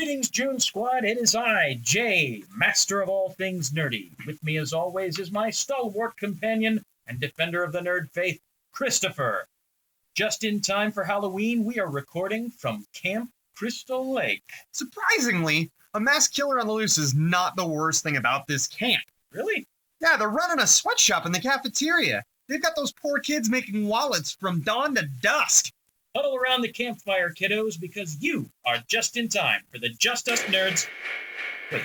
Greetings, June Squad. It is I, Jay, master of all things nerdy. With me, as always, is my stalwart companion and defender of the nerd faith, Christopher. Just in time for Halloween, we are recording from Camp Crystal Lake. Surprisingly, a mass killer on the loose is not the worst thing about this camp. Really? Yeah, they're running a sweatshop in the cafeteria. They've got those poor kids making wallets from dawn to dusk. Huddle around the campfire, kiddos, because you are just in time for the Just Us Nerds. Wait,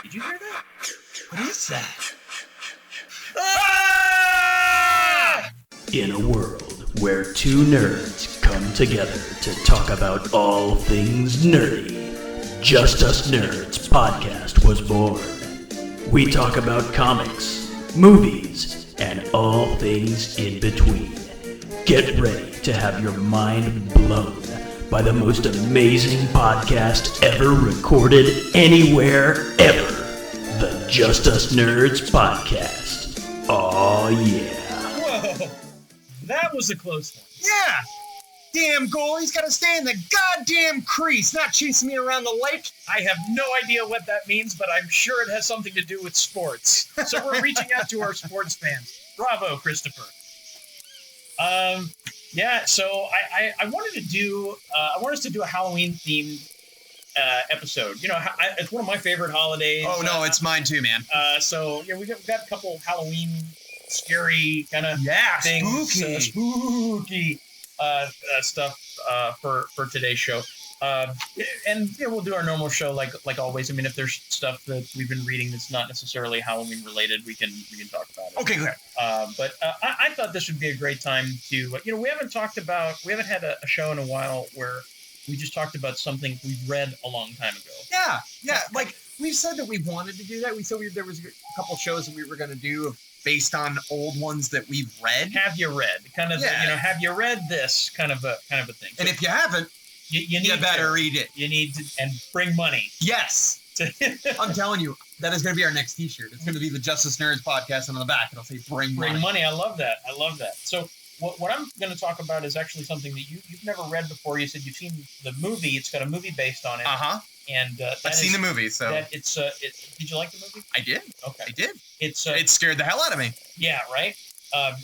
did you hear that? What is that? Ah! In a world where two nerds come together to talk about all things nerdy, Just Us Nerds podcast was born. We talk about comics, movies, and all things in between. Get ready to have your mind blown by the most amazing podcast ever recorded anywhere ever. The Just Us Nerds podcast. Aw, yeah. Whoa, that was a close one. Yeah! Damn goalie's gotta stay in the goddamn crease, not chasing me around the lake. I have no idea what that means, but I'm sure it has something to do with sports. So we're reaching out to our sports fans. Bravo, Christopher. Yeah, so I wanted to do, I want us to do a Halloween themed episode. You know, it's one of my favorite holidays. Oh no, it's mine too, man. So yeah, we got a couple Halloween scary kind of things, spooky stuff for today's show. And yeah, we'll do our normal show like always. I mean, if there's stuff that we've been reading that's not necessarily Halloween related, we can talk about it. Okay, good. But I thought this would be a great time to, we haven't had a show in a while where we just talked about something we read a long time ago. Yeah. Like we've said that we wanted to do that. We said there was a couple shows that we were going to do based on old ones that we've read. Have you read? Kind of, have you read this kind of a thing? And if you haven't, you better read it. You need to, and bring money. Yes. I'm telling you, that is going to be our next t-shirt. It's going to be the Just Us Nerds podcast, and on the back it'll say bring money. Bring money. I love that. So what I'm going to talk about is actually something that you've never read before. You said you've seen the movie. It's got a movie based on it. Uh-huh. And I've seen the movie, so did you like the movie? I did. Okay. I did. It scared the hell out of me. Yeah, right.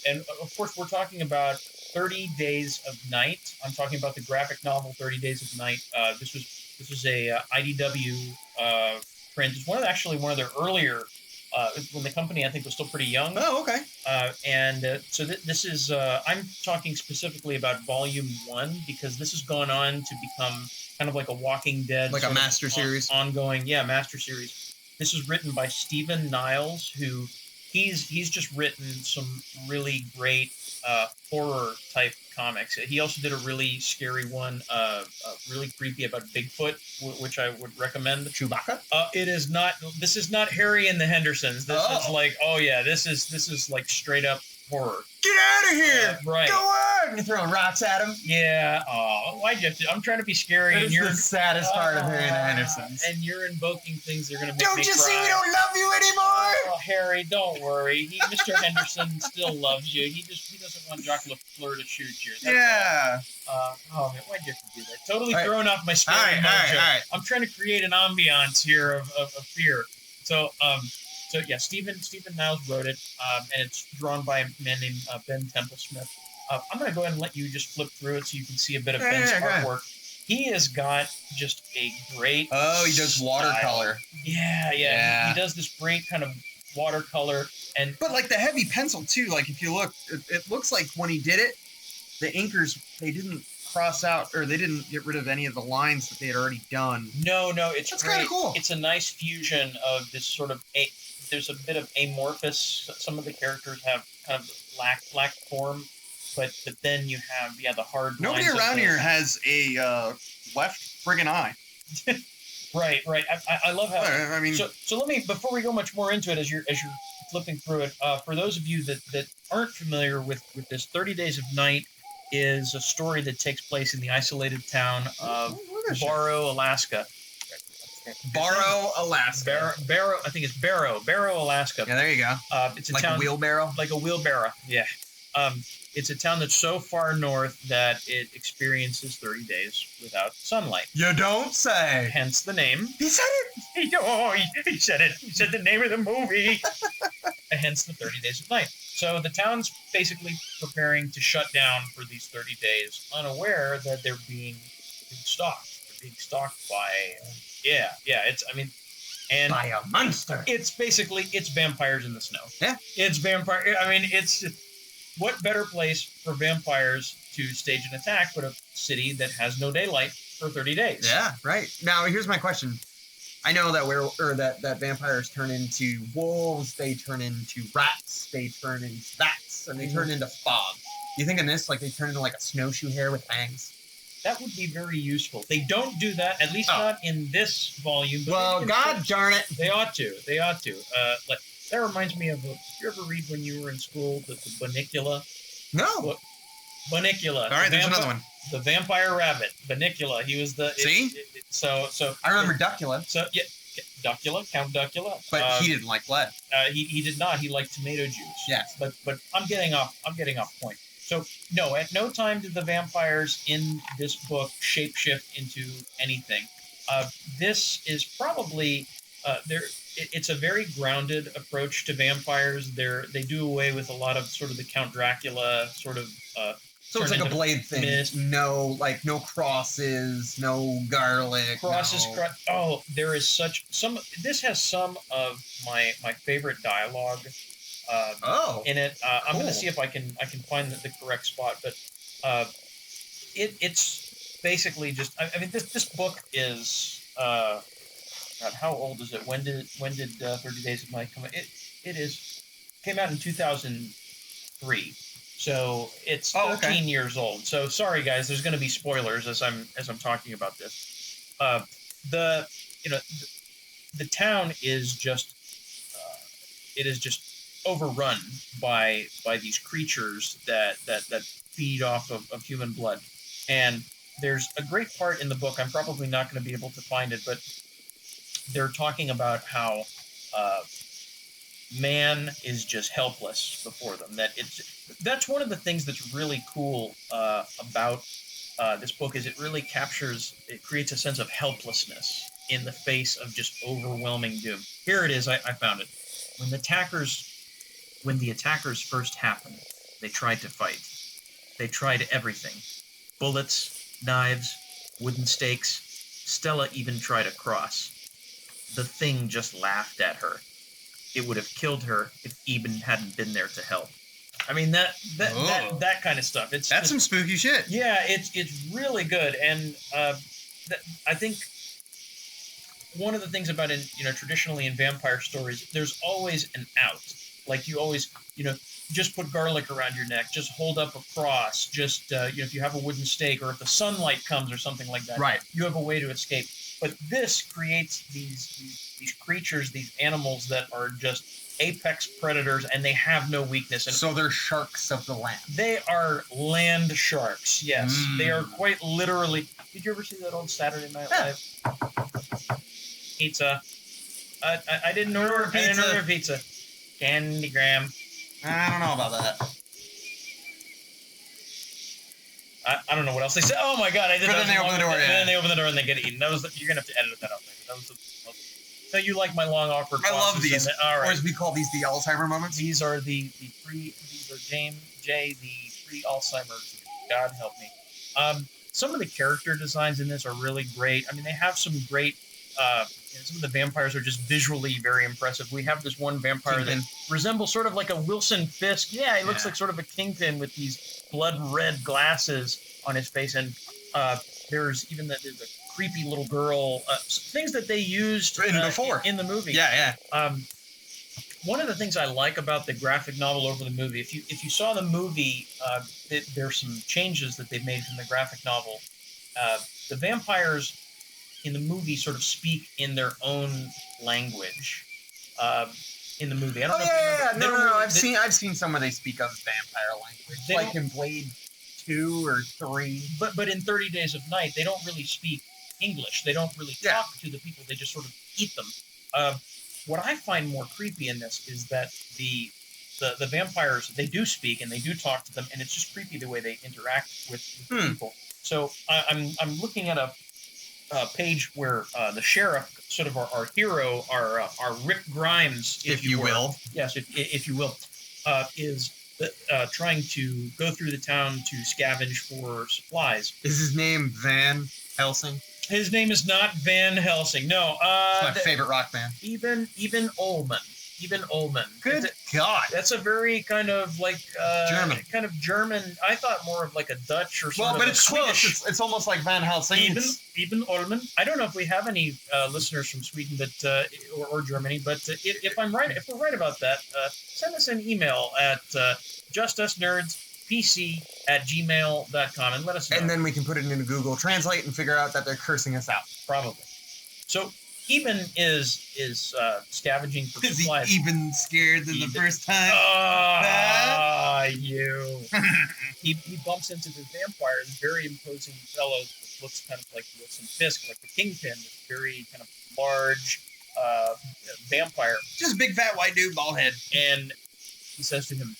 And of course, we're talking about 30 Days of Night. I'm talking about the graphic novel 30 Days of Night. This was a IDW print. It's one of their earlier, when the company I think was still pretty young. Oh, okay. So this is I'm talking specifically about Volume 1 because this has gone on to become kind of like a Walking Dead, like a master series, ongoing, master series. This is written by Stephen Niles, who he's just written some really great horror type comics. He also did a really scary one, really creepy about Bigfoot, which I would recommend. Chewbacca? It is not. This is not Harry and the Hendersons. This is like, this is like straight up horror. Get out of here! Right. Go on! You're throwing rocks at him? Yeah. Oh, why'd you have to? I'm trying to be scary, that and you're the saddest part of Harry and the Hendersons. And you're invoking things that are going to make Don't me you cry. see we don't love you anymore? Oh, Harry, don't worry. Mr. Henderson still loves you. He doesn't want Jacques LaFleur to shoot you. That's all. Oh man, why'd you have to do that? Totally thrown off my scary mojo. All right. I'm trying to create an ambiance here of fear. So Stephen Niles wrote it, and it's drawn by a man named Ben Temple-Smith. I'm going to go ahead and let you just flip through it so you can see a bit of Ben's artwork. He has got just a great he does watercolor. Yeah. He does this great kind of watercolor. But like the heavy pencil too, like if you look, it looks like when he did it, the inkers, they didn't cross out, or they didn't get rid of any of the lines that they had already done. No, it's kind of cool. It's a nice fusion of this sort of there's a bit of amorphous. Some of the characters have kind of lack form, but then you have the hard. Nobody around here has a left friggin' eye. Right. I love how. I mean, so let me, before we go much more into it, as you're flipping through it, for those of you that aren't familiar with this, 30 Days of Night is a story that takes place in the isolated town of Barrow, Alaska. Barrow, Alaska. Barrow, I think it's Barrow, Alaska. Yeah, there you go. It's a like town, a wheelbarrow? Like a wheelbarrow, yeah. It's a town that's so far north that it experiences 30 days without sunlight. You don't say. Hence the name. He said it. He said it. He said the name of the movie. Hence the 30 days of night. So the town's basically preparing to shut down for these 30 days, unaware that they're being stalked. They're being stalked by, By a monster. It's vampires in the snow. Yeah. It's vampire. It's just, what better place for vampires to stage an attack but a city that has no daylight for 30 days? Yeah, right. Now, here's my question. I know that that vampires turn into wolves, they turn into rats, they turn into bats, and they turn into fog. Do you think in this, like, they turn into like a snowshoe hare with fangs? That would be very useful. They don't do that, at least not in this volume. But well, God darn it. They ought to. That reminds me of, did you ever read when you were in school the Bunnicula? No. Bunnicula. All right, there's another one. The vampire rabbit, Bunnicula. He was the... See? So I remember Duckula. So, yeah, Duckula, Count Duckula. But he didn't like blood. He did not. He liked tomato juice. Yes. But I'm getting off point. So, no, at no time did the vampires in this book shapeshift into anything. This is probably... it's a very grounded approach to vampires. They do away with a lot of sort of the Count Dracula sort of... So it's like a Blade thing. Mist. No crosses, no garlic. Crosses. No. There is this has some of my favorite dialogue in it. I'm going to see if I can find the correct spot, but it's basically just. This book is. God, how old is it? When did 30 Days of Night come out? It came out in 2003. So it's 13 years old. So sorry guys, there's going to be spoilers as I'm talking about this. The town is just overrun by these creatures that feed off of human blood. And there's a great part in the book, I'm probably not going to be able to find it, but they're talking about how man is just helpless before them. That's one of the things that's really cool about this book is it creates a sense of helplessness in the face of just overwhelming doom. Here it is. I found it. When the attackers first happened, they tried to fight. They tried everything. Bullets, knives, wooden stakes. Stella even tried a cross. The thing just laughed at her. It would have killed her if Eben hadn't been there to help. I mean that kind of stuff. That's some spooky shit. Yeah, it's really good, and I think one of the things about traditionally in vampire stories, there's always an out. Like you always just put garlic around your neck, just hold up a cross, just if you have a wooden stake, or if the sunlight comes or something like that, right? You have a way to escape. But this creates these creatures, these animals that are just apex predators, and they have no weakness. And so they're sharks of the land. They are land sharks, yes. They are quite literally... Did you ever see that old Saturday Night Live? Pizza. I didn't order pizza. I didn't order pizza. Candygram. I don't know about that. I don't know what else they said. Oh my god! But then they open the door. And then they open the door and they get eaten. You're gonna have to edit that out later. So you like my long awkward pauses? I love these. All right. Or as we call these, the Alzheimer moments. These are the James J, the pre-Alzheimer. God help me. Some of the character designs in this are really great. I mean, they have some great. Some of the vampires are just visually very impressive. We have this one vampire that resembles sort of like a Wilson Fisk. Yeah, he looks like sort of a kingpin with these blood red glasses on his face. And there's even the creepy little girl. Things that they used before in the movie. Yeah. One of the things I like about the graphic novel over the movie, if you saw the movie, there's some changes that they've made from the graphic novel. The vampires in the movie sort of speak in their own language in the movie. I don't know. No. I've seen some where they speak of vampire language, like in Blade 2 or 3. But in 30 Days of Night, they don't really speak English. They don't really talk to the people. They just sort of eat them. What I find more creepy in this is that the vampires, they do speak and they do talk to them, and it's just creepy the way they interact with people. So I'm looking at a page where the sheriff, sort of our hero, our Rick Grimes, if you will. Yes, if you will, is trying to go through the town to scavenge for supplies. Is his name Van Helsing? His name is not Van Helsing. No. It's my favorite rock band. Even Ullman. Good God. That's a very kind of like German. Kind of German. I thought more of like a Dutch or something. Well, but it's close. It's almost like Van Helsing. Even Ullman. I don't know if we have any listeners from Sweden, but or Germany. But if we're right about that, send us an email at justusnerdspc@gmail.com and let us know. And then we can put it into Google Translate and figure out that they're cursing us out. Probably. So. Eben is scavenging for supplies. Is he even scared than the first time? You. he bumps into this vampire, this very imposing fellow that looks kind of like Wilson Fisk, like the Kingpin, this very kind of large vampire. Just a big fat white dude, bald head. And he says to him,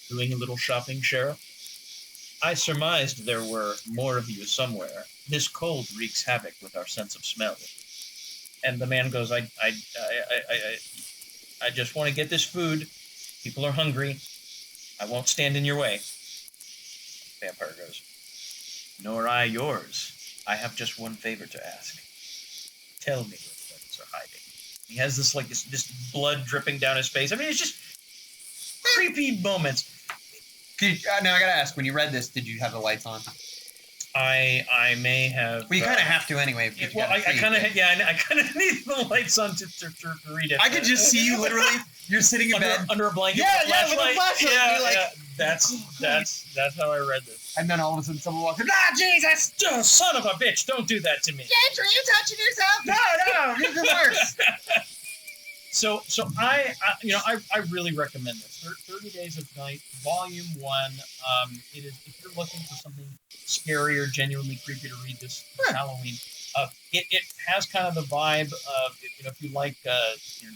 "Doing a little shopping, Sheriff? I surmised there were more of you somewhere. This cold wreaks havoc with our sense of smell." And the man goes, I just want to get this food. People are hungry. I won't stand in your way. The vampire goes, "Nor I yours. I have just one favor to ask. Tell me where the friends are hiding." He has this like this blood dripping down his face. I mean, it's just creepy moments. Now I gotta ask, when you read this, did you have the lights on? I may have. Well, you kind of have to anyway. Well, I kind of need the lights on to read it. I could just see you literally. You're sitting in bed under a blanket. Yeah, with a flashlight. Yeah. That's how I read this. And then all of a sudden, someone walks in. Ah, Jesus! Oh, son of a bitch! Don't do that to me. James, are you touching yourself? No, you're the worst. So I really recommend this. 30 Days of Night, Volume 1. It is, if you're looking for something scary or genuinely creepy to read this Halloween, it has kind of the vibe of, if you like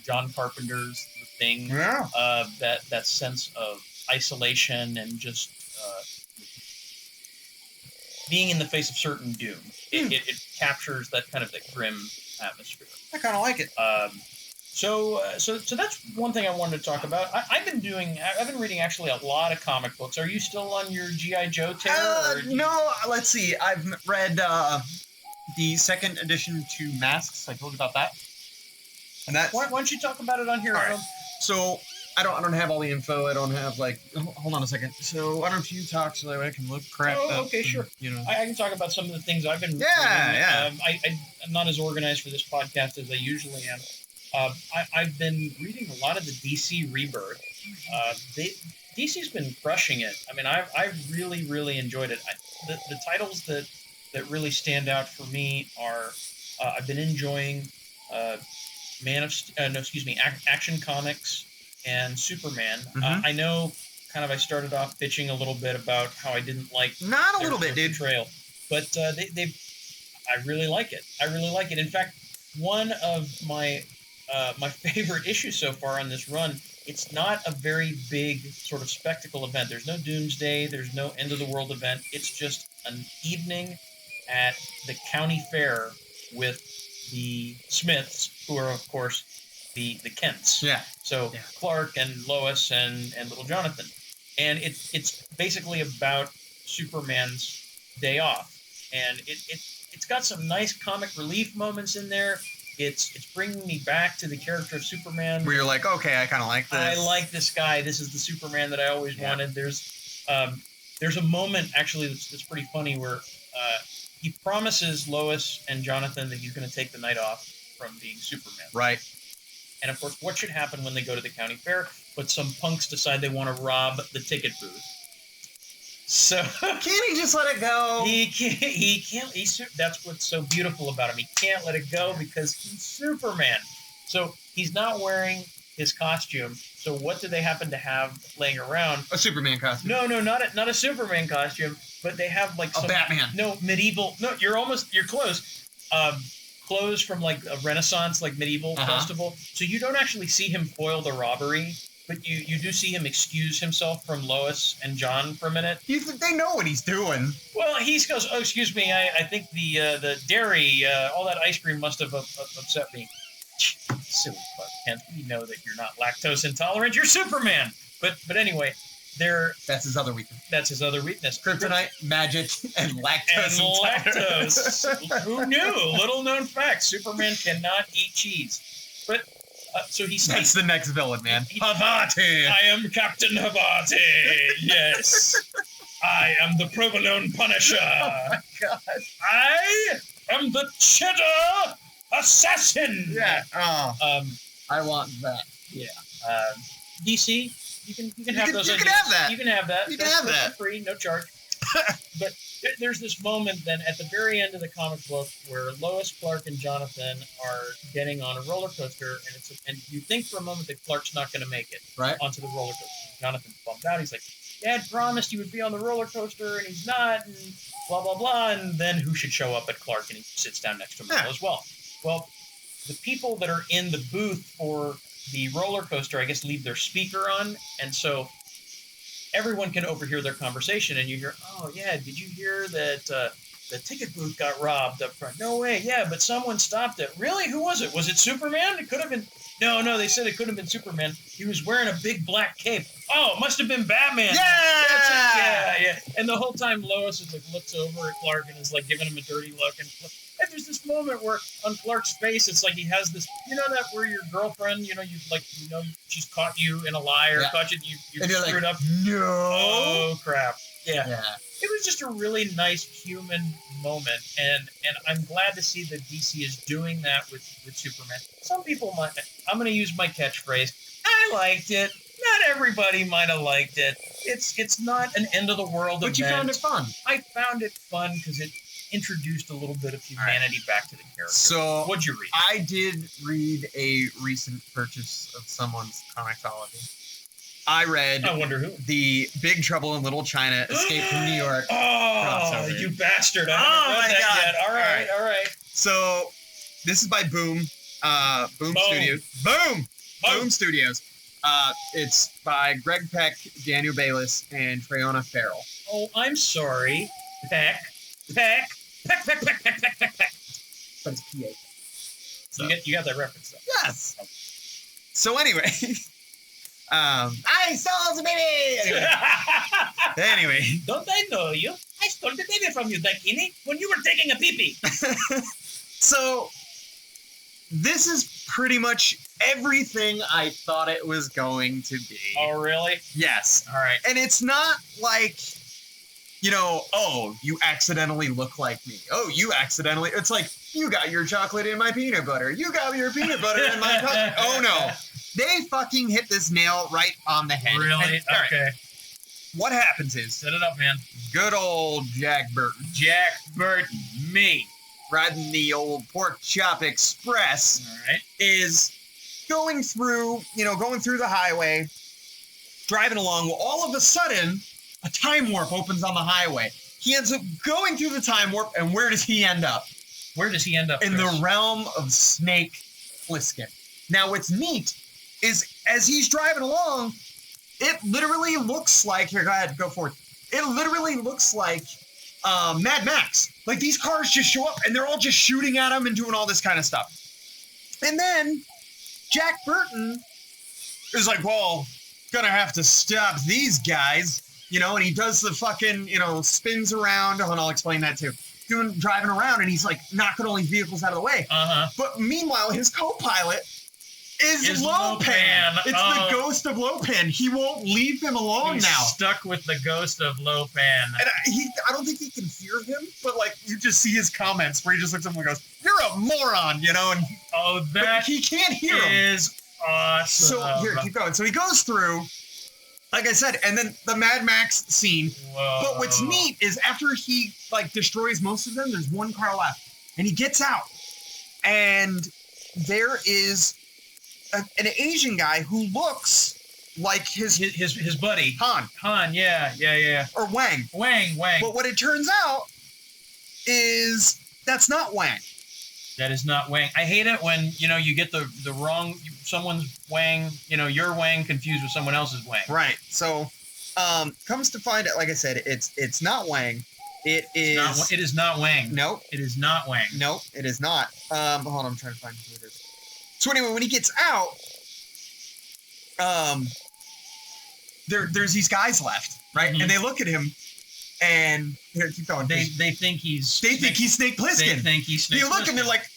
John Carpenter's The Thing, that sense of isolation and just being in the face of certain doom. It captures that kind of that grim atmosphere. I kind of like it. So that's one thing I wanted to talk about. I've been reading actually a lot of comic books. Are you still on your G.I. Joe tear? No, let's see. I've read the second edition to Masks. I told you about that. And that. Why don't you talk about it on here? Right. So I don't have all the info. I don't have hold on a second. So why don't you talk so that way I can look crap up. Okay, sure. I can talk about some of the things I've been reading. Yeah. I'm not as organized for this podcast as I usually am. I've been reading a lot of the DC Rebirth. DC's been crushing it. I mean, I've really, really enjoyed it. The titles that really stand out for me are I've been enjoying Action Comics and Superman. Mm-hmm. I know, kind of, I started off bitching a little bit about how I didn't like not a little bit, dude. Portrayal, but I really like it. I really like it. In fact, one of my favorite issue so far on this run, it's not a very big sort of spectacle event. There's no doomsday. There's no end of the world event. It's just an evening at the county fair with the Smiths, who are, of course, the Kents. Yeah. So Clark and Lois and little Jonathan. And it's basically about Superman's day off. And it's got some nice comic relief moments in there. It's bringing me back to the character of Superman. Where you're like, okay, I kind of like this. I like this guy. This is the Superman that I always wanted. There's a moment, actually, that's pretty funny where he promises Lois and Jonathan that he's going to take the night off from being Superman. Right. And, of course, what should happen when they go to the county fair? But some punks decide they want to rob the ticket booth. So can't he just let it go? He can't. That's what's so beautiful about him. He can't let it go because he's Superman. So he's not wearing his costume. So what do they happen to have laying around? A Superman costume. No, not a Superman costume. But they have like a Batman. No, medieval. No, you're close. Clothes from like a Renaissance, like medieval festival. So you don't actually see him foil the robbery. But you do see him excuse himself from Lois and John for a minute. They know what he's doing. Well, he goes, "Oh, excuse me, I think the dairy, all that ice cream must have upset me." Silly Clark Kent, you know that you're not lactose intolerant. You're Superman. But anyway, that's his other weakness. That's his other weakness. Kryptonite, magic, and lactose intolerance. Who knew? Little known fact: Superman cannot eat cheese. But so he. That's the next villain, man. Havate. I am Captain Havate. Yes. I am the Provolone Punisher. Oh my God. I am the Cheddar Assassin. Yeah. Oh. I want that. Yeah. DC, you can have those. You can have that. You can have that. You can have that. For free, no charge. But there's this moment then at the very end of the comic book where Lois, Clark, and Jonathan are getting on a roller coaster, and you think for a moment that Clark's not going to make it onto the roller coaster. Jonathan's bummed out. He's like, Dad promised he would be on the roller coaster, and he's not, and blah, blah, blah. And then who should show up at Clark? And he sits down next to him as well. Well, the people that are in the booth for the roller coaster, I guess, leave their speaker on, and so everyone can overhear their conversation, and you hear, "Oh yeah, did you hear that the ticket booth got robbed up front?" "No way, yeah, but someone stopped it." "Really? Who was it? Was it Superman?" "It could have been." No, they said it couldn't have been Superman. He was wearing a big black cape." "Oh, it must have been Batman." Yeah. And the whole time Lois is like looks over at Clark and is like giving him a dirty look, and there's this moment where on Clark's face it's like he has this, you know, that where your girlfriend, she's caught you in a lie or caught you screwed up. No. Oh crap. Yeah. It was just a really nice human moment, and I'm glad to see that DC is doing that with Superman. Some people might. I'm going to use my catchphrase. I liked it. Not everybody might have liked it. It's not an end of the world event. But you found it fun. I found it fun because it introduced a little bit of humanity back to the character. So what'd you read? I did read a recent purchase of someone's comicsology. I read the Big Trouble in Little China, Escape from New York. Oh, you bastard. I haven't read that yet. All right. So, this is by Boom Studios. Boom Studios. It's by Greg Peck, Daniel Bayliss, and Trayona Farrell. Oh, I'm sorry. Peck. But it's P.A. So. You got that reference, though. Yes. So, anyway... I stole the baby! Anyway. Don't I know you? I stole the baby from you, Dakini, when you were taking a pee-pee. So, this is pretty much everything I thought it was going to be. Oh, really? Yes. All right. And it's not like, oh, you accidentally look like me. Oh, you accidentally... It's like, you got your chocolate in my peanut butter. You got your peanut butter in my chocolate. Oh, no. They fucking hit this nail right on the head. Really? Okay. Right. What happens is... Set it up, man. Good old Jack Burton. Jack Burton. Me. Riding the old Pork Chop Express. All right. Is going through the highway, driving along. Well, all of a sudden, a time warp opens on the highway. He ends up going through the time warp, and where does he end up? Where does he end up, In the realm of Snake Plissken. Now, what's neat is as he's driving along, it literally looks like... Here, go ahead, go forward. It literally looks like Mad Max. Like, these cars just show up, and they're all just shooting at him and doing all this kind of stuff. And then Jack Burton is like, well, gonna have to stop these guys, and he does the fucking, spins around, and I'll explain that too. Driving around, and he's like knocking all these vehicles out of the way. But meanwhile, his co-pilot is Lopan. It's the ghost of Lopan. He won't leave him alone He's now. Stuck with the ghost of Lopan. And I don't think he can hear him, but like you just see his comments where he just looks at him and goes, "You're a moron," And but he can't hear him. Is awesome. So here, keep going. So he goes through. Like I said, and then the Mad Max scene. Whoa. But what's neat is after he destroys most of them, there's one car left, and he gets out, and there is an Asian guy who looks like his buddy Han, yeah, or Wang. Wang. But what it turns out is that's not Wang. That is not Wang. I hate it when, you get the wrong, someone's Wang, your Wang confused with someone else's Wang. Right. So, comes to find out, like I said, it's not Wang. It is not Wang. Nope. It is not Wang. Nope, it is not. Hold on, I'm trying to find who it is. So anyway, when he gets out, there's these guys left, right? Mm-hmm. And they look at him, and here, keep going. They think he's Snake Plissken. They think he's Snake You look at him, they're like,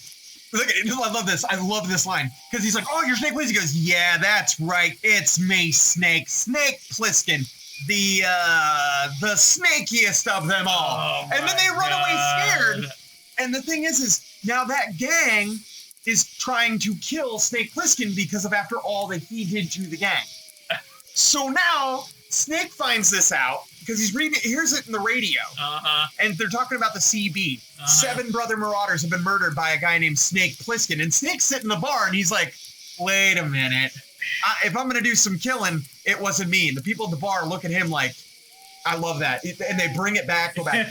look at it. I love this. I love this line because he's like, "Oh, you're Snake Plissken." He goes, "Yeah, that's right. It's me, Snake Plissken, the snakiest of them all." Oh, and then they run away scared. God. And the thing is now that gang is trying to kill Snake Plissken because of after all that he did to the gang. So now Snake finds this out because he hears it in the radio. And they're talking about the CB. 7 brother marauders have been murdered by a guy named Snake Plissken. And Snake's sitting in the bar and he's like, wait a minute. If I'm going to do some killing, it wasn't me. And the people at the bar look at him like, I love that. And they bring it back, go back.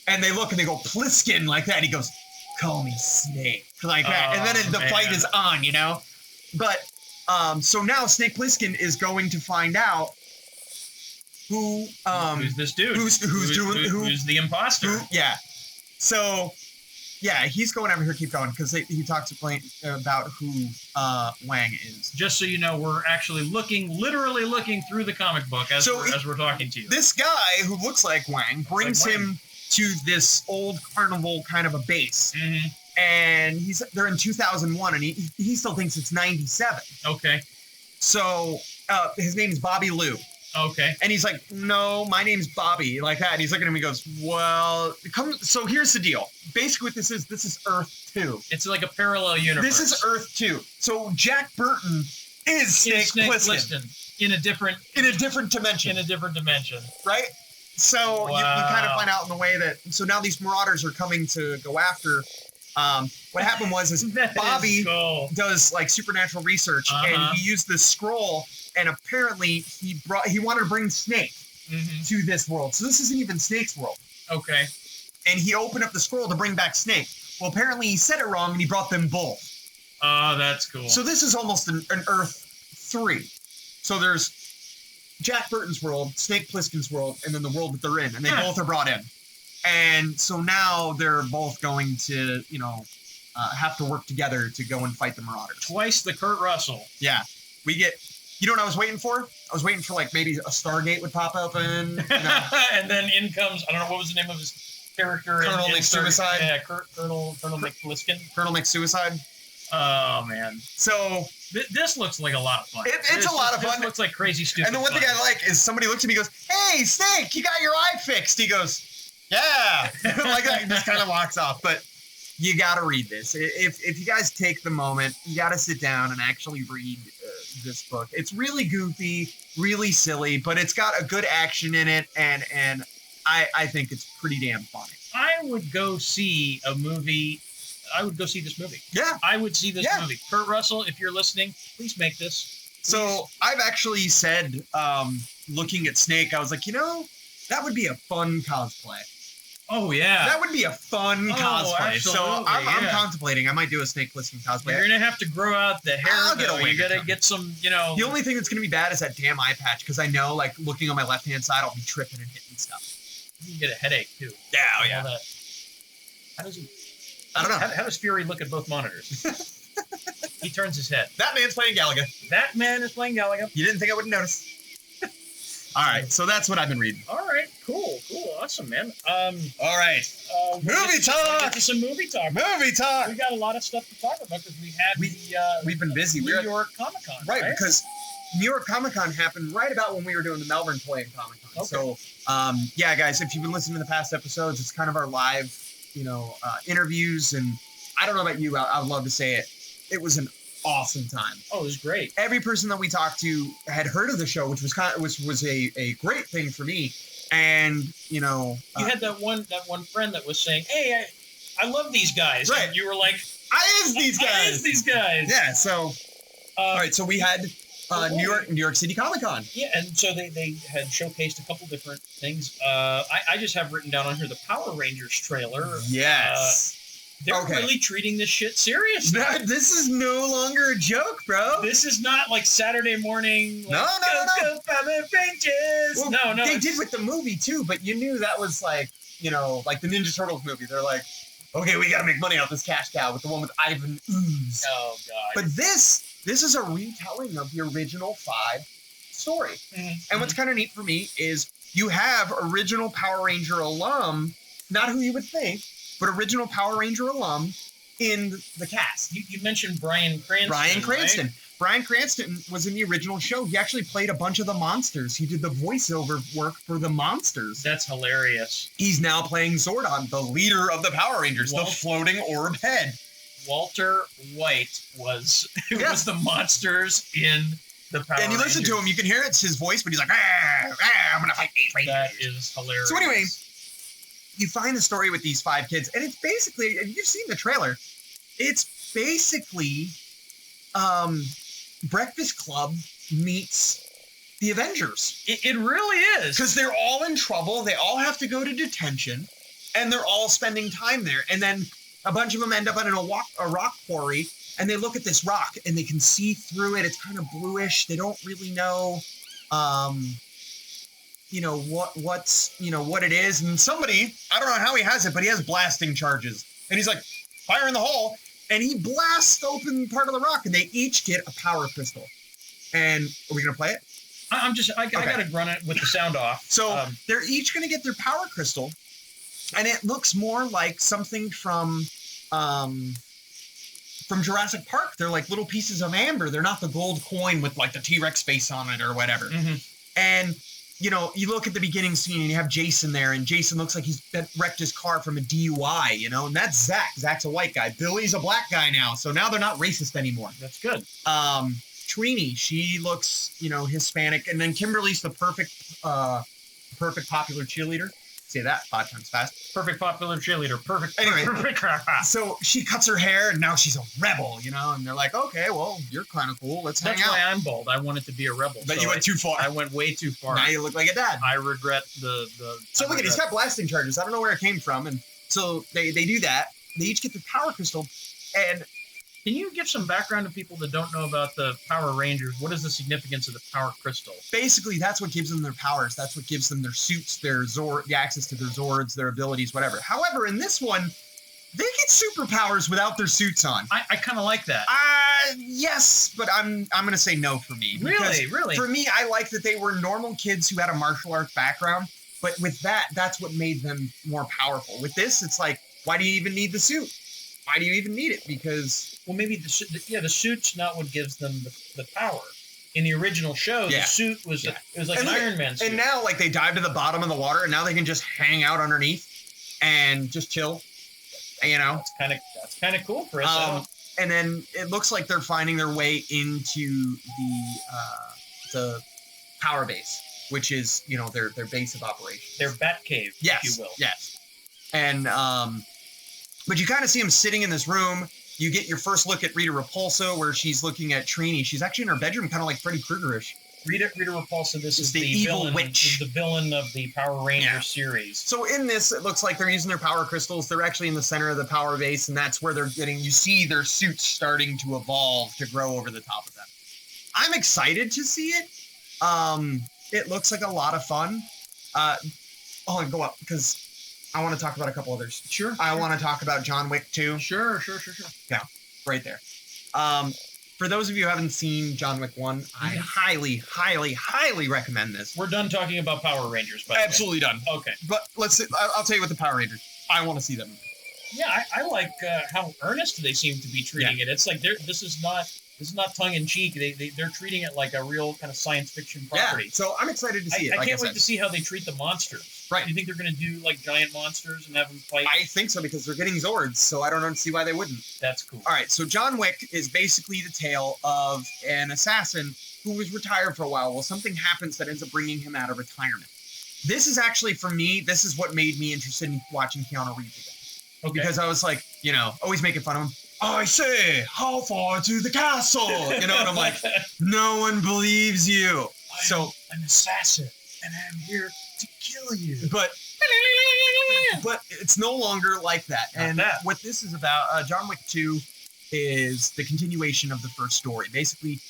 And they look and they go, Plissken, like that. And he goes, call me Snake, like that. And then the fight is on, But, so now Snake Plissken is going to find out who's this dude? Who's the imposter? Yeah. So, yeah, he's going over here. Keep going, because he talks about who Wang is. Just so you know, we're actually literally looking through the comic book as we're talking to you. This guy who looks like Wang brings him to this old carnival kind of a base. Mm-hmm. And they're in 2001, and he still thinks it's 97. Okay. So his name's Bobby Lou. Okay. And he's like, no, my name's Bobby, like that. And he's looking at him and he goes, well, so here's the deal. Basically what this is Earth 2. It's like a parallel universe. This is Earth 2. So Jack Burton is Snake Plissken. In a different dimension. Right? So you kind of find out in the way that, so now these marauders are coming to go after. What happened was Bobby does like supernatural research, and he used this scroll, and apparently he wanted to bring Snake to this world. So this isn't even Snake's world. Okay. And he opened up the scroll to bring back Snake. Well, apparently he said it wrong, and he brought them both. Oh, that's cool. So this is almost an Earth 3. So there's Jack Burton's world, Snake Plissken's world, and then the world that they're in, and they both are brought in. And so now they're both going to, have to work together to go and fight the Marauders. Twice the Kurt Russell. Yeah. We get, what I was waiting for? I was waiting for like maybe a Stargate would pop up and, and then in comes, I don't know, what was the name of his character? Colonel McSuicide. Yeah, Colonel McPliskin. Colonel McSuicide. Oh, man. So this looks like a lot of fun. It's a lot of fun. This looks like crazy stupid And the one thing I like is somebody looks at me and goes, hey, Snake, you got your eye fixed. He goes, yeah. Like that. He just kind of walks off. But you got to read this. If you guys take the moment, you got to sit down and actually read this book. It's really goofy, really silly, but it's got a good action in it. And I think it's pretty damn funny. I would go see a movie. I would go see this movie. Yeah. I would see this movie. Kurt Russell, if you're listening, please make this. Please. So I've actually said, looking at Snake, I was like, that would be a fun cosplay. Oh, yeah. That would be a fun cosplay. Absolutely, so I'm contemplating. I might do a Snake Plissken cosplay. You're going to have to grow out the hair. I'll get a wig. You got to get some, The only thing that's going to be bad is that damn eye patch, because I know, like, looking on my left-hand side, I'll be tripping and hitting stuff. You can get a headache, too. Yeah, oh, yeah. How does he... I don't know. How does Fury look at both monitors? He turns his head. That man's playing Galaga. That man is playing Galaga. You didn't think I wouldn't notice? All right, so that's what I've been reading. All right, cool, awesome, man. All right, movie talk. Get to some movie talk. Movie talk. We got a lot of stuff to talk about because we've been busy. New York Comic Con, right? Because New York Comic Con happened right about when we were doing the Melbourne Toy and Comic Con. Okay. So, yeah, guys, if you've been listening to the past episodes, it's kind of our live, interviews. And I don't know about you, I would love to say it. It was an awesome time. Oh, it was great. Every person that we talked to had heard of the show, which was a great thing for me. And you had that one friend that was saying, "Hey, I love these guys." Right. And you were like, "I is these guys." Yeah. So, all right. So we had New York City Comic Con. Yeah, and so they had showcased a couple different things. I just have written down on here the Power Rangers trailer. Yes. They're really treating this shit seriously. This is no longer a joke, bro. This is not like Saturday morning. Like, no. Go Power Rangers. Well, no. They did with the movie too, but you knew that was like, like the Ninja Turtles movie. They're like, okay, we got to make money off this cash cow with the one with Ivan Ooze. Oh god. But this is a retelling of the original 5 story. Mm-hmm. And what's kind of neat for me is you have original Power Ranger alum, not who you would think, but original Power Ranger alum in the cast. You mentioned Bryan Cranston. Right? Bryan Cranston was in the original show. He actually played a bunch of the monsters. He did the voiceover work for the monsters. That's hilarious. He's now playing Zordon, the leader of the Power Rangers, the floating orb head. Walter White was the monsters in the Power Rangers. And you listen to him, you can hear it's his voice, but he's like, I'm going to fight these Rangers. That is hilarious. So anyway, you find the story with these 5 kids, and it's basically, and you've seen the trailer, it's basically Breakfast Club meets the Avengers. It really is. Because they're all in trouble, they all have to go to detention, and they're all spending time there. And then a bunch of them end up in a rock quarry, and they look at this rock, and they can see through it. It's kind of bluish. They don't really know what it is. And somebody, I don't know how he has it, but he has blasting charges. And he's like, fire in the hole. And he blasts open part of the rock, and they each get a power crystal. And are we going to play it? I got to run it with the sound off. So they're each going to get their power crystal. And it looks more like something from Jurassic Park. They're like little pieces of amber. They're not the gold coin with like the T-Rex face on it or whatever. Mm-hmm. And you look at the beginning scene and you have Jason there, and Jason looks like he's wrecked his car from a DUI, and that's Zach. Zach's a white guy. Billy's a black guy now, so now they're not racist anymore. That's good. Trini, she looks, Hispanic, and then Kimberly's the perfect popular cheerleader. Say that 5 times fast. Perfect popular cheerleader. Perfect. Anyway, perfect. So she cuts her hair, and now she's a rebel, and they're like, okay, well, you're kind of cool. Let's hang out. That's why I'm bald. I wanted to be a rebel. But you went too far. I went way too far. Now you look like a dad. I regret the. So look at, he's got blasting charges. I don't know where it came from, and so they do that. They each get the power crystal, and. Can you give some background to people that don't know about the Power Rangers? What is the significance of the power crystal? Basically, that's what gives them their powers. That's what gives them their suits, their the access to their Zords, their abilities, whatever. However, in this one, they get superpowers without their suits on. I kind of like that. Yes, but I'm going to say no for me. Really? For me, I like that they were normal kids who had a martial arts background. But with that's what made them more powerful. With this, it's like, why do you even need the suit? Why do you even need it? Because maybe the suit's not what gives them the power. In the original show, the suit was it was like an Iron Man suit. And now, like, they dive to the bottom of the water, and now they can just hang out underneath and just chill. That's kind of cool for us. And then it looks like they're finding their way into the power base, which is their base of operations. Their bat cave, if you will. Yes. And but you kind of see them sitting in this room. You get your first look at Rita Repulsa, where she's looking at Trini. She's actually in her bedroom, kind of like Freddy Krueger-ish. Rita Repulsa, this is the evil villain, witch. Is the villain of the Power Ranger series. So in this, it looks like they're using their power crystals. They're actually in the center of the power base, and that's where they're getting, you see their suits starting to evolve to grow over the top of them. I'm excited to see it. It looks like a lot of fun. Hold on, go up, because I want to talk about a couple others. Sure. I want to talk about John Wick 2. Sure. Yeah, right there. For those of you who haven't seen John Wick 1, I highly, highly, highly recommend this. We're done talking about Power Rangers, by Absolutely done. Okay. But I'll tell you what the Power Rangers. I want to see them. Yeah, I like how earnest they seem to be treating it. It's like this is not tongue in cheek. They're treating it like a real kind of science fiction property. Yeah. So I'm excited to see it. I can't wait to see how they treat the monsters. Right. Do you think they're going to do like giant monsters and have them fight? I think so, because they're getting Zords, so I don't see why they wouldn't. That's cool. All right, so John Wick is basically the tale of an assassin who was retired for a while. Well, something happens that ends up bringing him out of retirement. This is actually, for me, this is what made me interested in watching Keanu Reeves again. Okay. Because I was like, always making fun of him. I say, how far to the castle? And I'm like, no one believes you. I'm an assassin, and I'm here to kill you. But Yeah. But it's no longer like that. Not and that. what this is about, John Wick 2 is the continuation of the first story. Basically,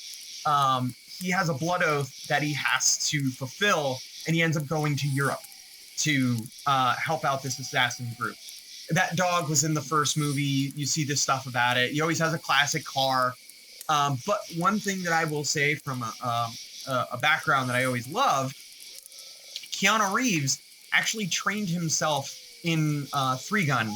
he has a blood oath that he has to fulfill, and he ends up going to Europe to help out this assassin group. That dog was in the first movie. You see this stuff about it. He always has a classic car. But one thing that I will say from a background that I always loved, Keanu Reeves actually trained himself in three-gun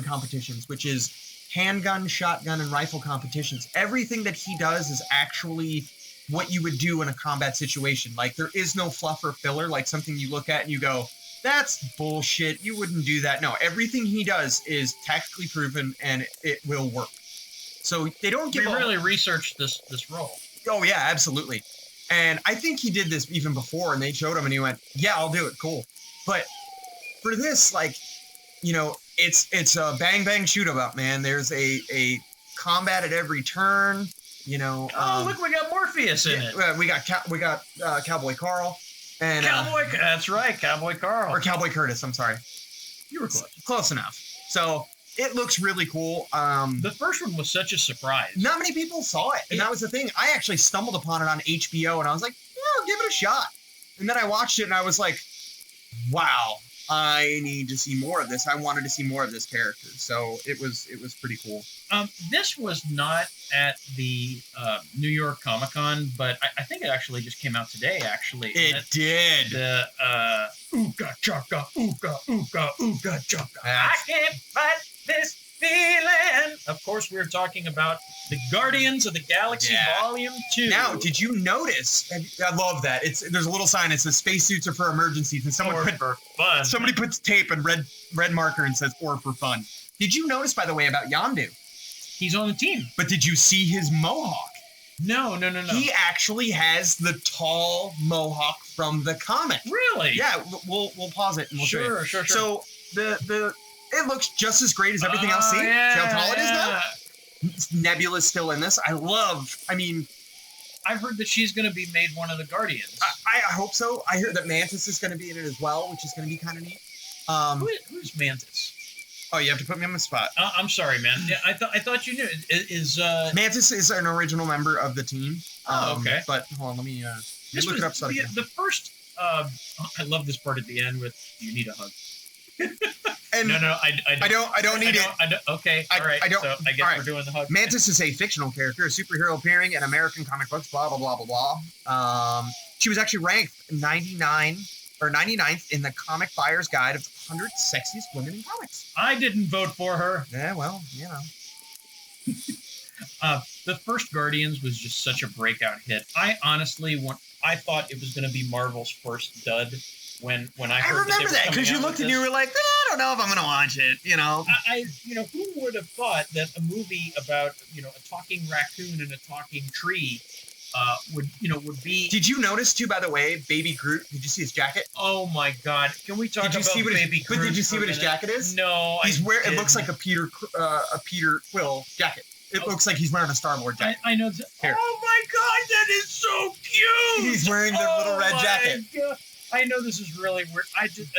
competitions, which is handgun, shotgun, and rifle competitions. Everything that he does is actually what you would do in a combat situation. Like, there is no fluff or filler, like something you look at and you go, that's bullshit. You wouldn't do that. No, everything he does is tactically proven and it will work. So they don't give. We really researched this role. Oh yeah, absolutely. And I think he did this even before, and they showed him, and he went, "Yeah, I'll do it. Cool." But for this, like, you know, it's a bang bang shoot 'em up, man. There's a combat at every turn. You know. Look, we got Morpheus in it. We got Cowboy Carl. And, that's right, Cowboy Carl. Or Cowboy Curtis, I'm sorry. You were close. Close enough. So it looks really cool. The first one was such a surprise. Not many people saw it. And that was the thing. I actually stumbled upon it on HBO, and I was like, yeah, I'll give it a shot. And then I watched it, and I was like, wow, I need to see more of this. I wanted to see more of this character. So it was pretty cool. This was not at the New York Comic Con, but I think it actually just came out today, actually. It did. The Ooga Chaka, Ooga, Ooga, Ooga Chaka. I can't fight this feeling. Of course, we're talking about the Guardians of the Galaxy Volume 2. Now, did you notice? I love that. There's a little sign. It says "Spacesuits are for emergencies," and somebody puts tape and red marker and says "or for fun." Did you notice, by the way, about Yondu? He's on the team. But did you see his mohawk? No. He actually has the tall mohawk from the comic. Really? Yeah. We'll pause it and we'll show you. Sure. So it looks just as great as everything else. See? Yeah, See how tall it is now? Nebula's still in this. I heard that she's going to be made one of the Guardians. I hope so. I heard that Mantis is going to be in it as well, which is going to be kind of neat. Who's Mantis? Oh, you have to put me on the spot. I'm sorry, man. Yeah, I thought you knew. Mantis is an original member of the team. Okay. But hold on, let me look it up. So the first. I love this part at the end with "You need a hug." And no, I don't need it. Okay, all right. I don't. So I guess we're doing the hug. Mantis is a fictional character, a superhero appearing in American comic books. Blah blah blah blah blah. She was actually ranked 99th in the Comic Buyer's Guide of 100 Sexiest Women in Comics. I didn't vote for her. Yeah, well, you know. The first Guardians was just such a breakout hit. I thought it was going to be Marvel's first dud when I heard. I remember that because you looked and you were like, I don't know if I'm going to watch it. You know. Who would have thought that a movie about a talking raccoon and a talking tree would be. Did you notice too, by the way, Baby Groot? Did you see his jacket? Oh my God! Can we talk about Baby Groot? But did you see what his jacket is? No, it looks like a Peter Quill jacket. It looks like he's wearing a Star-Lord jacket. I know. Oh my God, that is so cute! He's wearing the little red jacket. God. I know this is really weird.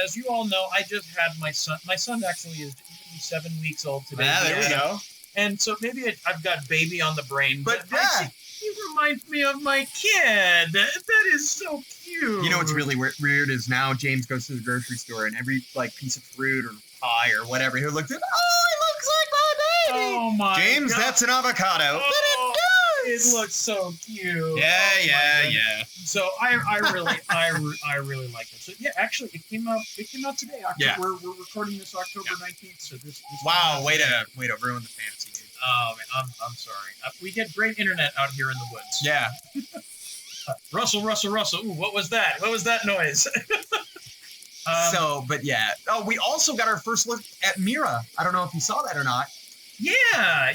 As you all know, I just had my son. My son actually is 7 weeks old today. Yeah, there we go. And so maybe I've got baby on the brain. But he reminds me of my kid. That is so cute. You know what's really weird is now James goes to the grocery store and every piece of fruit or pie or whatever, he looks at, it looks like my baby. Oh my James, God. that's an avocado. Oh, but it does. It looks so cute. Yeah. So I really like it. So yeah, actually it came out today. We're recording this October 19th. So this wow, way to ruin the fantasy, dude. Oh man, I'm sorry. We get great internet out here in the woods. Yeah. Russell. Ooh, what was that? What was that noise? But yeah. Oh, we also got our first look at Mira. I don't know if you saw that or not. Yeah.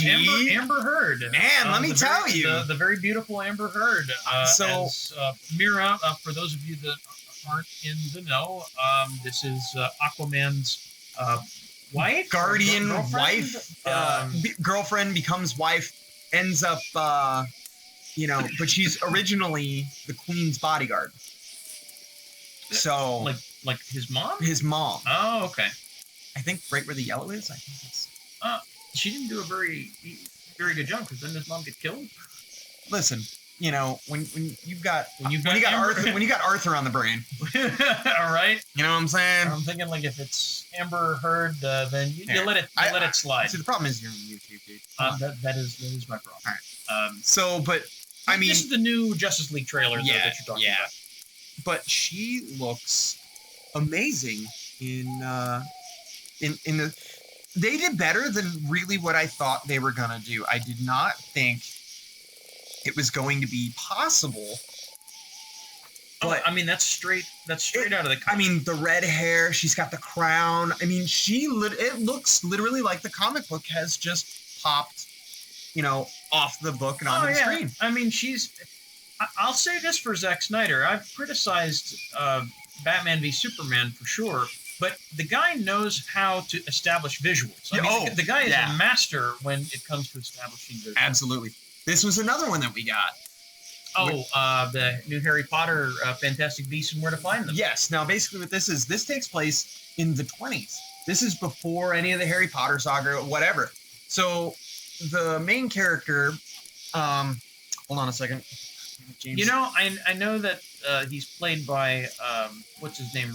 Amber Heard. Man, let me tell you. The very beautiful Amber Heard. Mira, for those of you that aren't in the know, this is Aquaman's wife? Guardian, girlfriend? wife. Girlfriend becomes wife, ends up, but she's originally the Queen's bodyguard. So Like his mom? His mom. Oh, okay. I think right where the yellow is. I think it's. She didn't do a very good job because didn't his mom get killed? Listen, when you got Arthur on the brain. All right. You know what I'm saying? I'm thinking like if it's Amber Heard, then you let it slide. See, the problem is you're on YouTube, dude. That is my problem. All right. I mean, this is the new Justice League trailer that you're talking about. But she looks amazing in the. They did better than really what I thought they were gonna do. I did not think it was going to be possible. But I mean, that's straight out of the. I mean, the red hair. She's got the crown. I mean, it looks literally like the comic book has just popped, off the book and onto the screen. I mean, I'll say this for Zack Snyder. I've criticized Batman v Superman for sure, but the guy knows how to establish visuals. The guy is a master when it comes to establishing visuals. Absolutely. This was another one that we got. The new Harry Potter Fantastic Beasts and Where to Find Them. Yes. Now, basically what this takes place in the 20s. This is before any of the Harry Potter saga or whatever. So the main character, hold on a second. James. I know that he's played by what's his name,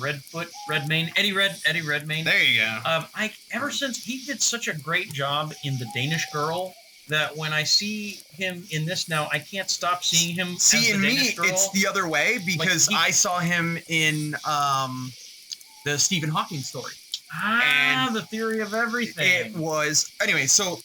Eddie Redmayne. There you go. Ever since he did such a great job in The Danish Girl that when I see him in this now, I can't stop seeing him. See, in me, it's the other way because I saw him in the Stephen Hawking story. The Theory of Everything. It was anyway. So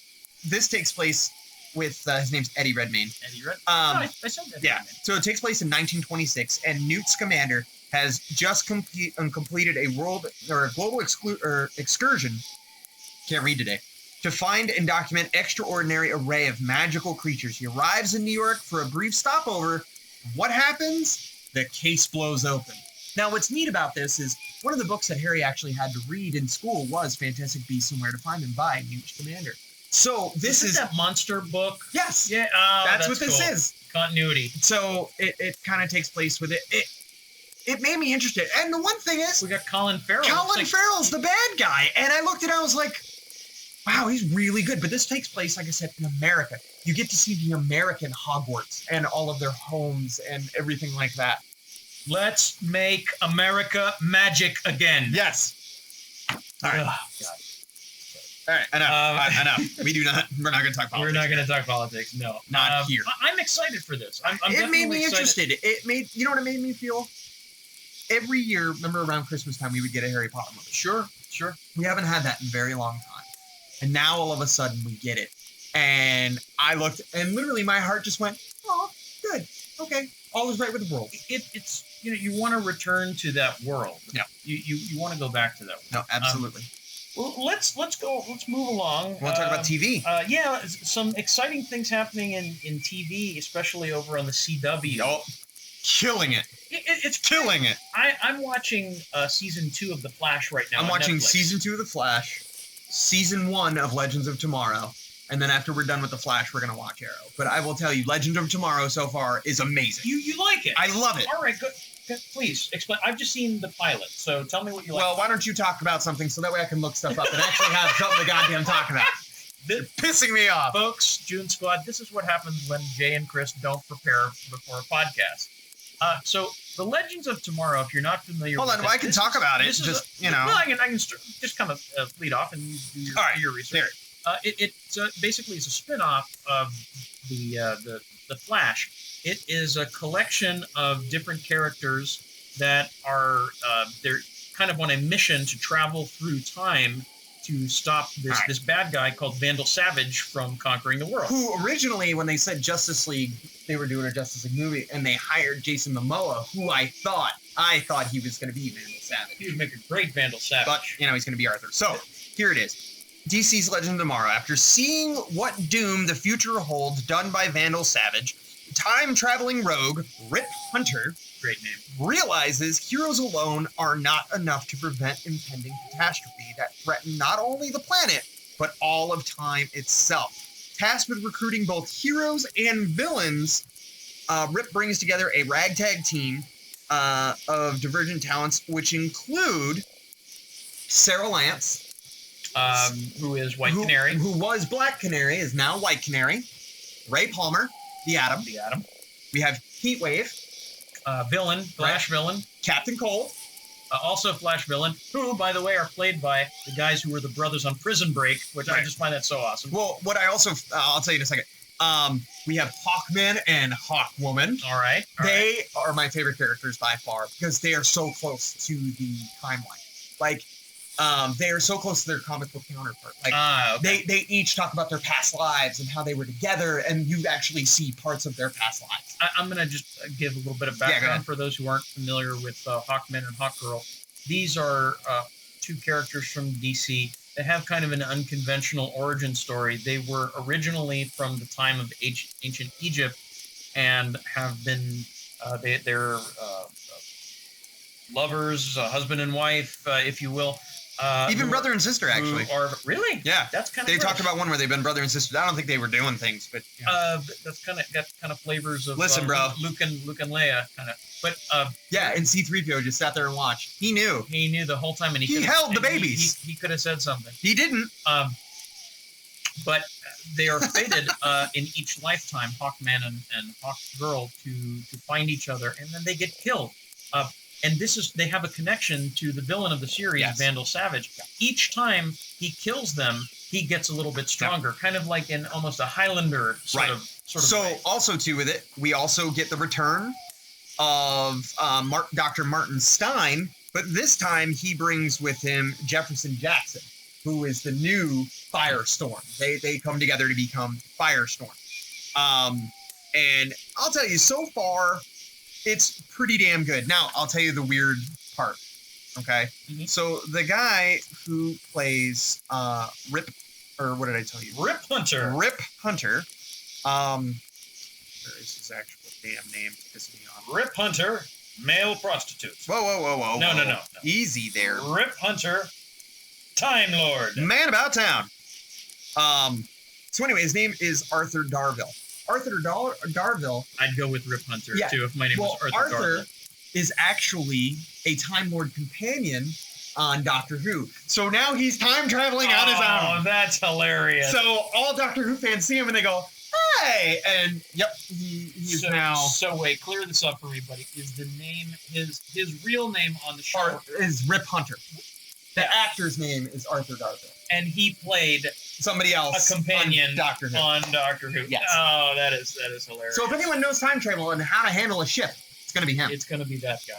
this takes place with his name's Eddie Redmayne. Eddie Redmayne. I said that. Yeah. So it takes place in 1926, and Newt Scamander has just completed a global excursion. Can't read today. To find and document extraordinary array of magical creatures. He arrives in New York for a brief stopover. What happens? The case blows open. Now, what's neat about this is one of the books that Harry actually had to read in school was Fantastic Beasts and Where to Find Them by Newt Scamander. So this is that monster book. Yes. Yeah. That's what this is. Continuity. So it kind of takes place with it. It made me interested. And the one thing is, we got Colin Farrell. Farrell's the bad guy, and I looked at it. I was like, wow, he's really good. But this takes place, like I said, in America. You get to see the American Hogwarts and all of their homes and everything like that. Let's make America magic again. Yes. All right. All right, enough. We're not going to talk politics. We're not going to talk politics, no. Not here. I'm excited for this. It made me interested. You know what it made me feel? Every year, remember around Christmas time, we would get a Harry Potter movie. Sure. We haven't had that in a very long time. And now all of a sudden we get it. And I looked, and literally my heart just went, oh, good. Okay. All is right with the world. It's you want to return to that world. Yeah. You want to go back to that world. No, absolutely. Well, let's move along. Want to talk about TV? Some exciting things happening in TV, especially over on the CW. Oh, killing it. It's killing it. I'm watching season 2 of The Flash right now. I'm watching Netflix. season 2 of The Flash, season 1 of Legends of Tomorrow, and then after we're done with The Flash, we're gonna watch Arrow. But I will tell you, Legend of Tomorrow so far is amazing. You like it? I love it. All right, good. Please explain. I've just seen the pilot, so tell me what you like. Well, why don't you talk about something so that way I can look stuff up and actually have something to goddamn talk about. You're pissing me off. Folks, June Squad, this is what happens when Jay and Chris don't prepare before a podcast. So, The Legends of Tomorrow, if you're not familiar with I can talk about it. Just, Well, I can just kind of lead off and do your research. It's basically it's a spin-off of the Flash. It is a collection of different characters that are they're kind of on a mission to travel through time to stop this bad guy called Vandal Savage from conquering the world. Who originally, when they said Justice League, they were doing a Justice League movie, and they hired Jason Momoa, who I thought he was going to be Vandal Savage. He would make a great Vandal Savage. But, he's going to be Arthur. So, here it is. DC's Legend of Tomorrow. After seeing what doom the future holds done by Vandal Savage, time-traveling rogue Rip Hunter, great name, realizes heroes alone are not enough to prevent impending catastrophe that threaten not only the planet, but all of time itself. Tasked with recruiting both heroes and villains, Rip brings together a ragtag team of divergent talents, which include Sarah Lance, who is White Canary, who was Black Canary, is now White Canary. Ray Palmer, the Atom. We have Heatwave, villain, Flash villain. Captain Cold. Also Flash villain, who, by the way, are played by the guys who were the brothers on Prison Break, which I just find that so awesome. Well, what I also, I'll tell you in a second. We have Hawkman and Hawkwoman. All right. They are my favorite characters by far because they are so close to the timeline. Like, they are so close to their comic book counterpart. Like, they each talk about their past lives and how they were together, and you actually see parts of their past lives. I'm going to just give a little bit of background for those who aren't familiar with Hawkman and Hawkgirl. These are two characters from DC that have kind of an unconventional origin story. They were originally from the time of ancient Egypt and have been, they're lovers, husband and wife, if you will. Even brother and sister, actually. Really? Yeah. That's kind of. They talked about one where they've been brother and sister. I don't think they were doing things, but. That's kind of got kind of flavors of. Listen, bro. Luke and Leia, kind of. But. Yeah, and C-3PO just sat there and watched. He knew. He knew the whole time, and he held the babies. He could have said something. He didn't. But they are fated in each lifetime, Hawkman and Hawkgirl, to find each other, and then they get killed. And they have a connection to the villain of the series, Vandal Savage. Each time he kills them, he gets a little bit stronger, kind of like in almost a Highlander sort of way. Also too with it, we also get the return of Dr. Martin Stein, but this time he brings with him Jefferson Jackson, who is the new Firestorm. They come together to become Firestorm. And I'll tell you, so far, it's pretty damn good. Now, I'll tell you the weird part, okay? Mm-hmm. So the guy who plays Rip, or what did I tell you? Rip Hunter. Rip Hunter. Where is his actual damn name? Pissing me off. Rip Hunter, male prostitutes. Whoa. No. Easy there. Rip Hunter, Time Lord. Man about town. So anyway, his name is Arthur Darvill. Arthur Darvill. I'd go with Rip Hunter too if my name was Arthur Darvill. Is actually a Time Lord companion on Doctor Who. So now he's time traveling on his own. Oh, that's hilarious. So all Doctor Who fans see him and they go, "Hey!" And he's now. So wait, clear this up for everybody. Is the name his real name on the show? Is Rip Hunter. The actor's name is Arthur Darvill. And he played somebody else, a companion on Doctor Who. Yes. Oh, that is hilarious. So if anyone knows time travel and how to handle a ship, it's going to be him. It's going to be that guy.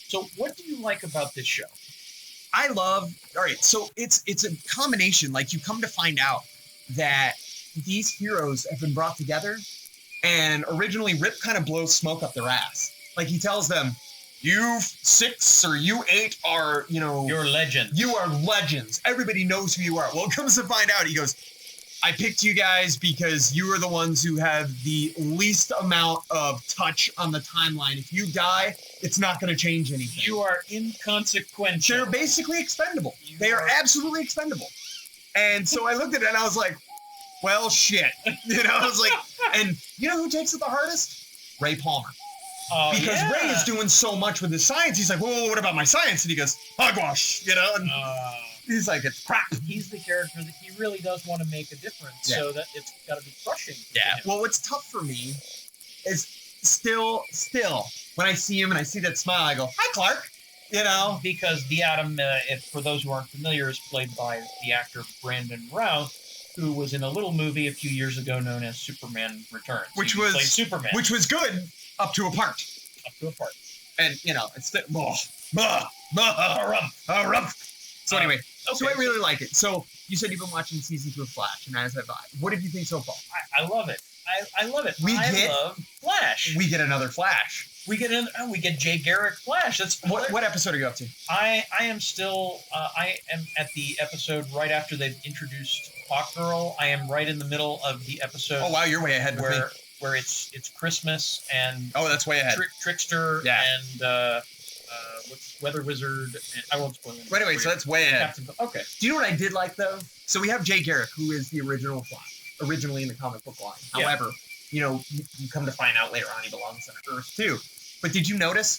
So what do you like about this show? I love. All right, so it's a combination. Like, you come to find out that these heroes have been brought together, and originally Rip kind of blows smoke up their ass. Like, he tells them, "You 6 or you 8 are, you're legends. You are legends. Everybody knows who you are." Well, it comes to find out, he goes, "I picked you guys because you are the ones who have the least amount of touch on the timeline. If you die, it's not going to change anything. You are inconsequential. They're basically expendable. They are absolutely expendable." And so I looked at it and I was like, well, shit. I was like, and you know who takes it the hardest? Ray Palmer. Because Ray is doing so much with his science. He's like, "Whoa, what about my science?" And he goes, "Hogwash," and he's like, "It's crap." He's the character that he really does want to make a difference, so that it's got to be crushing. Yeah. Well, what's tough for me is still when I see him and I see that smile, I go, "Hi, Clark." Because the Atom, for those who aren't familiar, is played by the actor Brandon Routh, who was in a little movie a few years ago known as Superman Returns. Which was played Superman. Which was good. Up to a part. And, it's the... So anyway, so I really like it. So you said you've been watching season 2 of Flash, and as have I. What have you think so far? I love it. I love it. I love Flash. We get another Flash. We get Jay Garrick Flash. That's what episode are you up to? I am still I am at the episode right after they've introduced Hawkgirl. I am right in the middle of the episode. Oh wow, you're way ahead with me. Where it's Christmas and that's way ahead. Trickster and what's Weather Wizard. And I won't spoil it. But anyway, so that's way ahead. Okay. Do you know what I did like though? So we have Jay Garrick, who is the original Flash, originally in the comic book line. However, you come to find out later on he belongs on Earth too. But did you notice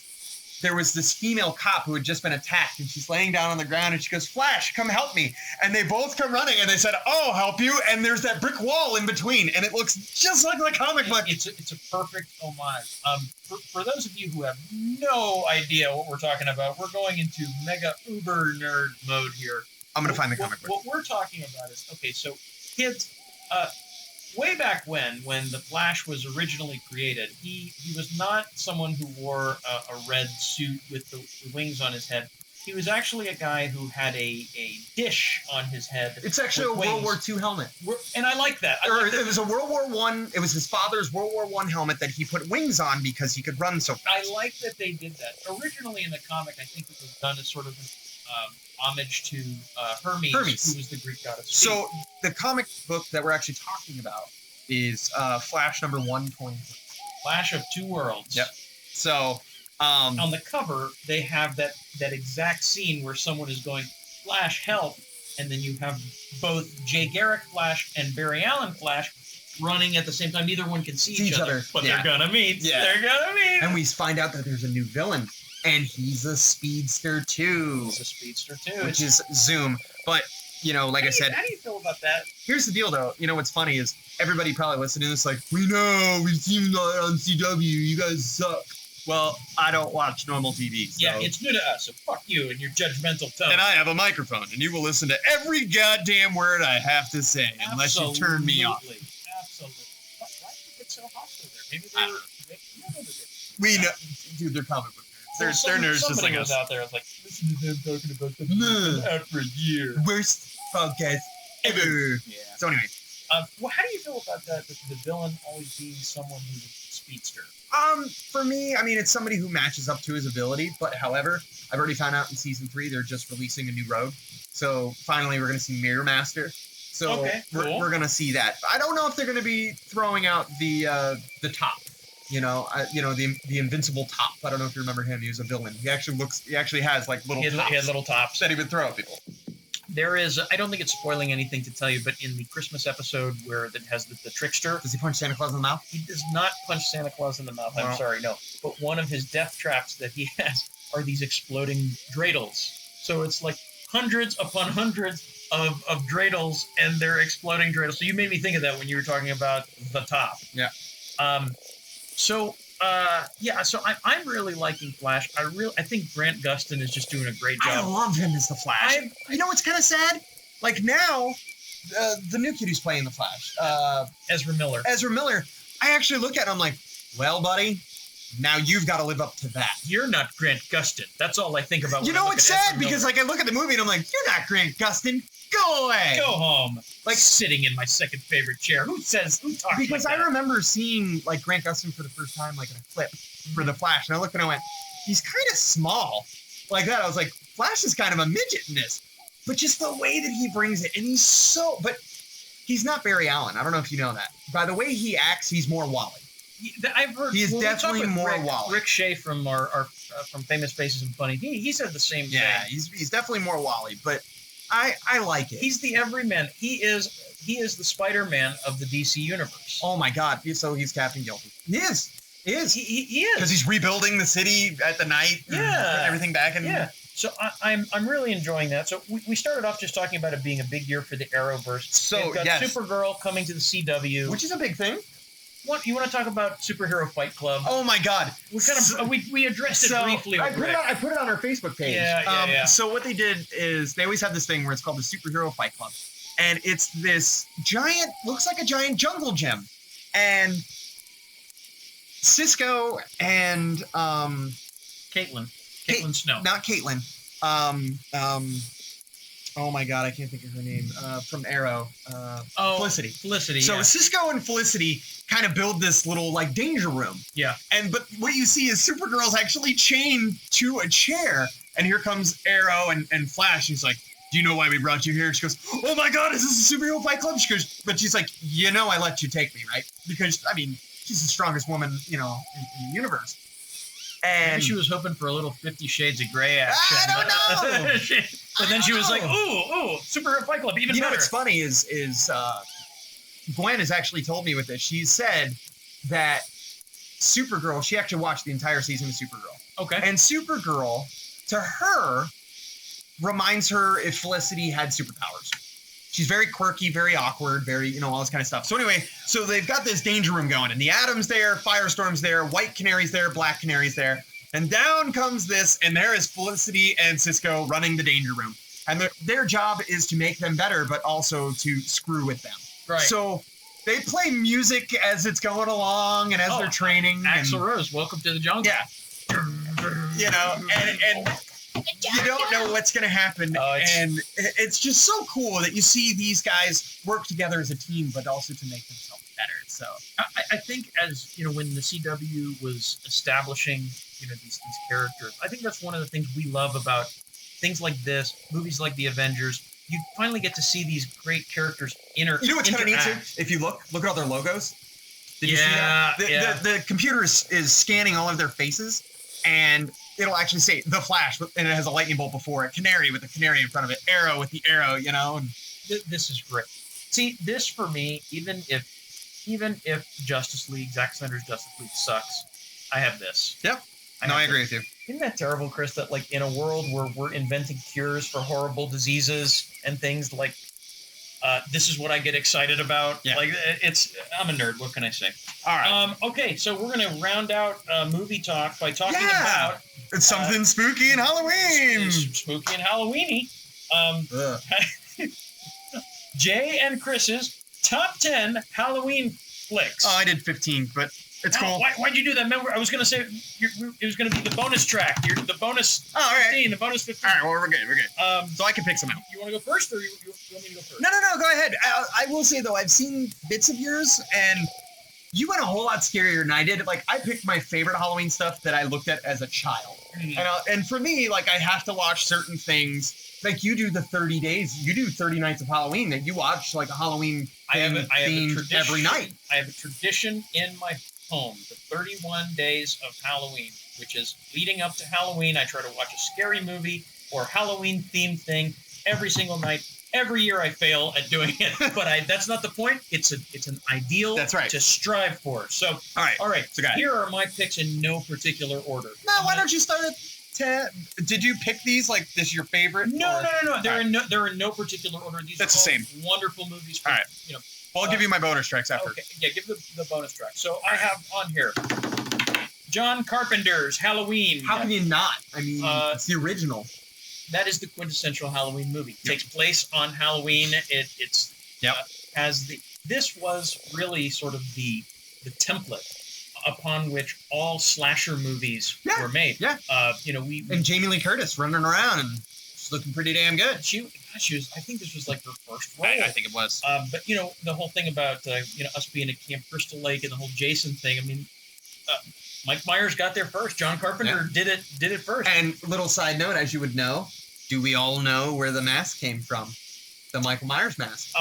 there was this female cop who had just been attacked, and she's laying down on the ground, and she goes, Flash, come help me. And they both come running, and they said, oh, help you. And there's that brick wall in between, and it looks just like the comic book. It's a perfect homage. For those of you who have no idea what we're talking about, we're going into mega uber nerd mode here. I'm going to find the comic book. What we're talking about is, okay, so kids, way back when the Flash was originally created, he was not someone who wore a red suit with the wings on his head. He was actually a guy who had a dish on his head. It's actually a World War II helmet. And I like that. It was a World War I. It was his father's World War I helmet that he put wings on because he could run so fast. I like that they did that. Originally in the comic, I think it was done as sort of an homage to Hermes, who was the Greek god of speed. So the comic book that we're actually talking about is Flash number 120. Flash of Two Worlds. Yep. So on the cover, they have that exact scene where someone is going, Flash, help, and then you have both Jay Garrick Flash and Barry Allen Flash running at the same time. Neither one can see each other, but they're gonna meet. Yeah. They're gonna meet. And we find out that there's a new villain, and he's a speedster too. He's a speedster too, which is Zoom. But you know, like I said, how do you feel about that? Here's the deal, though. You know what's funny is everybody probably listening to this like, we know we've seen that on CW. You guys suck. Well, I don't watch normal TV. So. Yeah, it's new to us, so fuck you and your judgmental tone. And I have a microphone, and you will listen to every goddamn word I have to say, unless you turn me off. Absolutely. Why do you get so hostile there? Maybe they were... We know... Dude, they're comic book nerds. They're nerds just like us. Somebody was out there was like, listen to them talking about something that's been out for a year. Worst podcast ever. Yeah. So anyway. Well, how do you feel about that, the villain always being someone who's a speedster? For me, I mean, it's somebody who matches up to his ability, but however, I've already found out in season 3 they're just releasing a new rogue. So finally we're going to see Mirror Master. So we're going to see that. I don't know if they're going to be throwing out the top. The invincible top. I don't know if you remember him. He was a villain. He actually has like little tops. He had little tops that he would throw at people. There is, I don't think it's spoiling anything to tell you, but in the Christmas episode where it has the trickster. Does he punch Santa Claus in the mouth? He does not punch Santa Claus in the mouth. I'm sorry, no. But one of his death traps that he has are these exploding dreidels. So it's like hundreds upon hundreds of dreidels, and they're exploding dreidels. So you made me think of that when you were talking about the top. Yeah. So I'm really liking Flash. I think Grant Gustin is just doing a great job. I love him as the Flash. You know what's kind of sad? Like now, the new kid who's playing the Flash, Ezra Miller. I actually look at him like, well, buddy, now you've got to live up to that. You're not Grant Gustin. That's all I think about. You know what's sad? Because like I look at the movie and I'm like, you're not Grant Gustin. Go away. Go home. Like sitting in my second favorite chair. Who talks because like I remember seeing like Grant Gustin for the first time, like in a clip for the Flash, and I looked and I went, he's kind of small, like that. I was like, Flash is kind of a midget in this, but just the way that he brings it, and but he's not Barry Allen. I don't know if you know that. By the way he acts, he's more Wally. I've heard he is definitely more Wally. Rick Shea from our from Famous Faces and Funny, he said the same thing. Yeah, he's definitely more Wally, but. I like it. He's the everyman. He is the Spider-Man of the DC universe. Oh my God! So he's Captain Guilty. He is. He is. Because he's rebuilding the city at the night. Yeah. Putting everything back in. Yeah. So I'm really enjoying that. So we started off just talking about it being a big year for the Arrowverse. So we've got Supergirl coming to the CW, which is a big thing. You want to talk about Superhero Fight Club? Oh my God! We addressed it briefly. I put it on our Facebook page. Yeah. So what they did is they always have this thing where it's called the Superhero Fight Club, and it's this looks like a giant jungle gym, and Cisco and Caitlin Snow, not Caitlin. Oh my God, I can't think of her name. From Arrow. Felicity. Felicity. So Cisco and Felicity kind of build this little like danger room. Yeah. But what you see is Supergirl's actually chained to a chair, and here comes Arrow and Flash. He's like, "Do you know why we brought you here?" She goes, "Oh my God, is this a Superhero Fight Club?" She goes, but she's like, I let you take me, right? Because I mean, she's the strongest woman, in the universe. And maybe she was hoping for a little 50 Shades of Grey action. I don't know. But then she was like, ooh, Superhero Fight Club, even better. You know what's funny is Gwen has actually told me with this. She said that Supergirl, she actually watched the entire season of Supergirl. Okay. And Supergirl, to her, reminds her if Felicity had superpowers. She's very quirky, very awkward, very, all this kind of stuff. So anyway, so they've got this danger room going, and the Atom's there, Firestorm's there, White Canary's there, Black Canary's there, and down comes this, and there is Felicity and Cisco running the danger room. And their job is to make them better, but also to screw with them. Right. So they play music as it's going along and as they're training. Axl Rose, Welcome to the Jungle. Yeah. And you don't know what's going to happen. And it's just so cool that you see these guys work together as a team, but also to make themselves better. So I think as, when the CW was establishing, these characters, I think that's one of the things we love about things like this, movies like The Avengers. You finally get to see these great characters interact. You know what's kind of neat too? If you look at all their logos. Did you see that? The computer is scanning all of their faces, and it'll actually say The Flash, and it has a lightning bolt before it, Canary with the canary in front of it, Arrow with the arrow, And this is great. See, this for me, even if Zack Snyder's Justice League sucks, I have this. Yep. I agree with you. Isn't that terrible, Chris, that like in a world where we're inventing cures for horrible diseases and things like this is what I get excited about. Yeah. Like I'm a nerd. What can I say? All right. Okay, so we're going to round out movie talk by talking about it's something spooky and Halloween. Spooky and Halloweeny. Jay and Chris's top 10 Halloween flicks. Oh, I did 15, but it's cool. Why'd you do that? Remember, I was going to say it was going to be the bonus track. The bonus 15, the bonus 15. All right, well, we're good. So I can pick some out. You want to go first, or you want me to go first? No, go ahead. I will say, though, I've seen bits of yours, and you went a whole lot scarier than I did. Like, I picked my favorite Halloween stuff that I looked at as a child. Mm-hmm. And for me, like, I have to watch certain things. Like, you do the 30 days. You do 30 nights of Halloween that you watch, like, a Halloween theme every night. I have a tradition in my home, the 31 days of Halloween, which is leading up to Halloween. I try to watch a scary movie or Halloween themed thing every single night. Every year I fail at doing it, but that's not the point. It's an ideal to strive for. So all right. So here are my picks in no particular order. No, why don't you start at 10? Did you pick these like this is your favorite? No. They're in no particular order. These That's are the same. Wonderful movies. All right. Well, I'll give you my bonus tracks after. Okay, yeah, give the bonus track. So I have on here John Carpenter's Halloween. How can you not? I mean, it's the original. That is the quintessential Halloween movie. It takes place on Halloween. It's this was really sort of the template upon which all slasher movies were made. Yeah. And Jamie Lee Curtis running around and she's looking pretty damn good. She was. I think this was like her first role. I think it was. But the whole thing about us being at Camp Crystal Lake and the whole Jason thing. I mean, Mike Myers got there first. John Carpenter did it first. And little side note, as you would know, do we all know where the mask came from? The Michael Myers mask.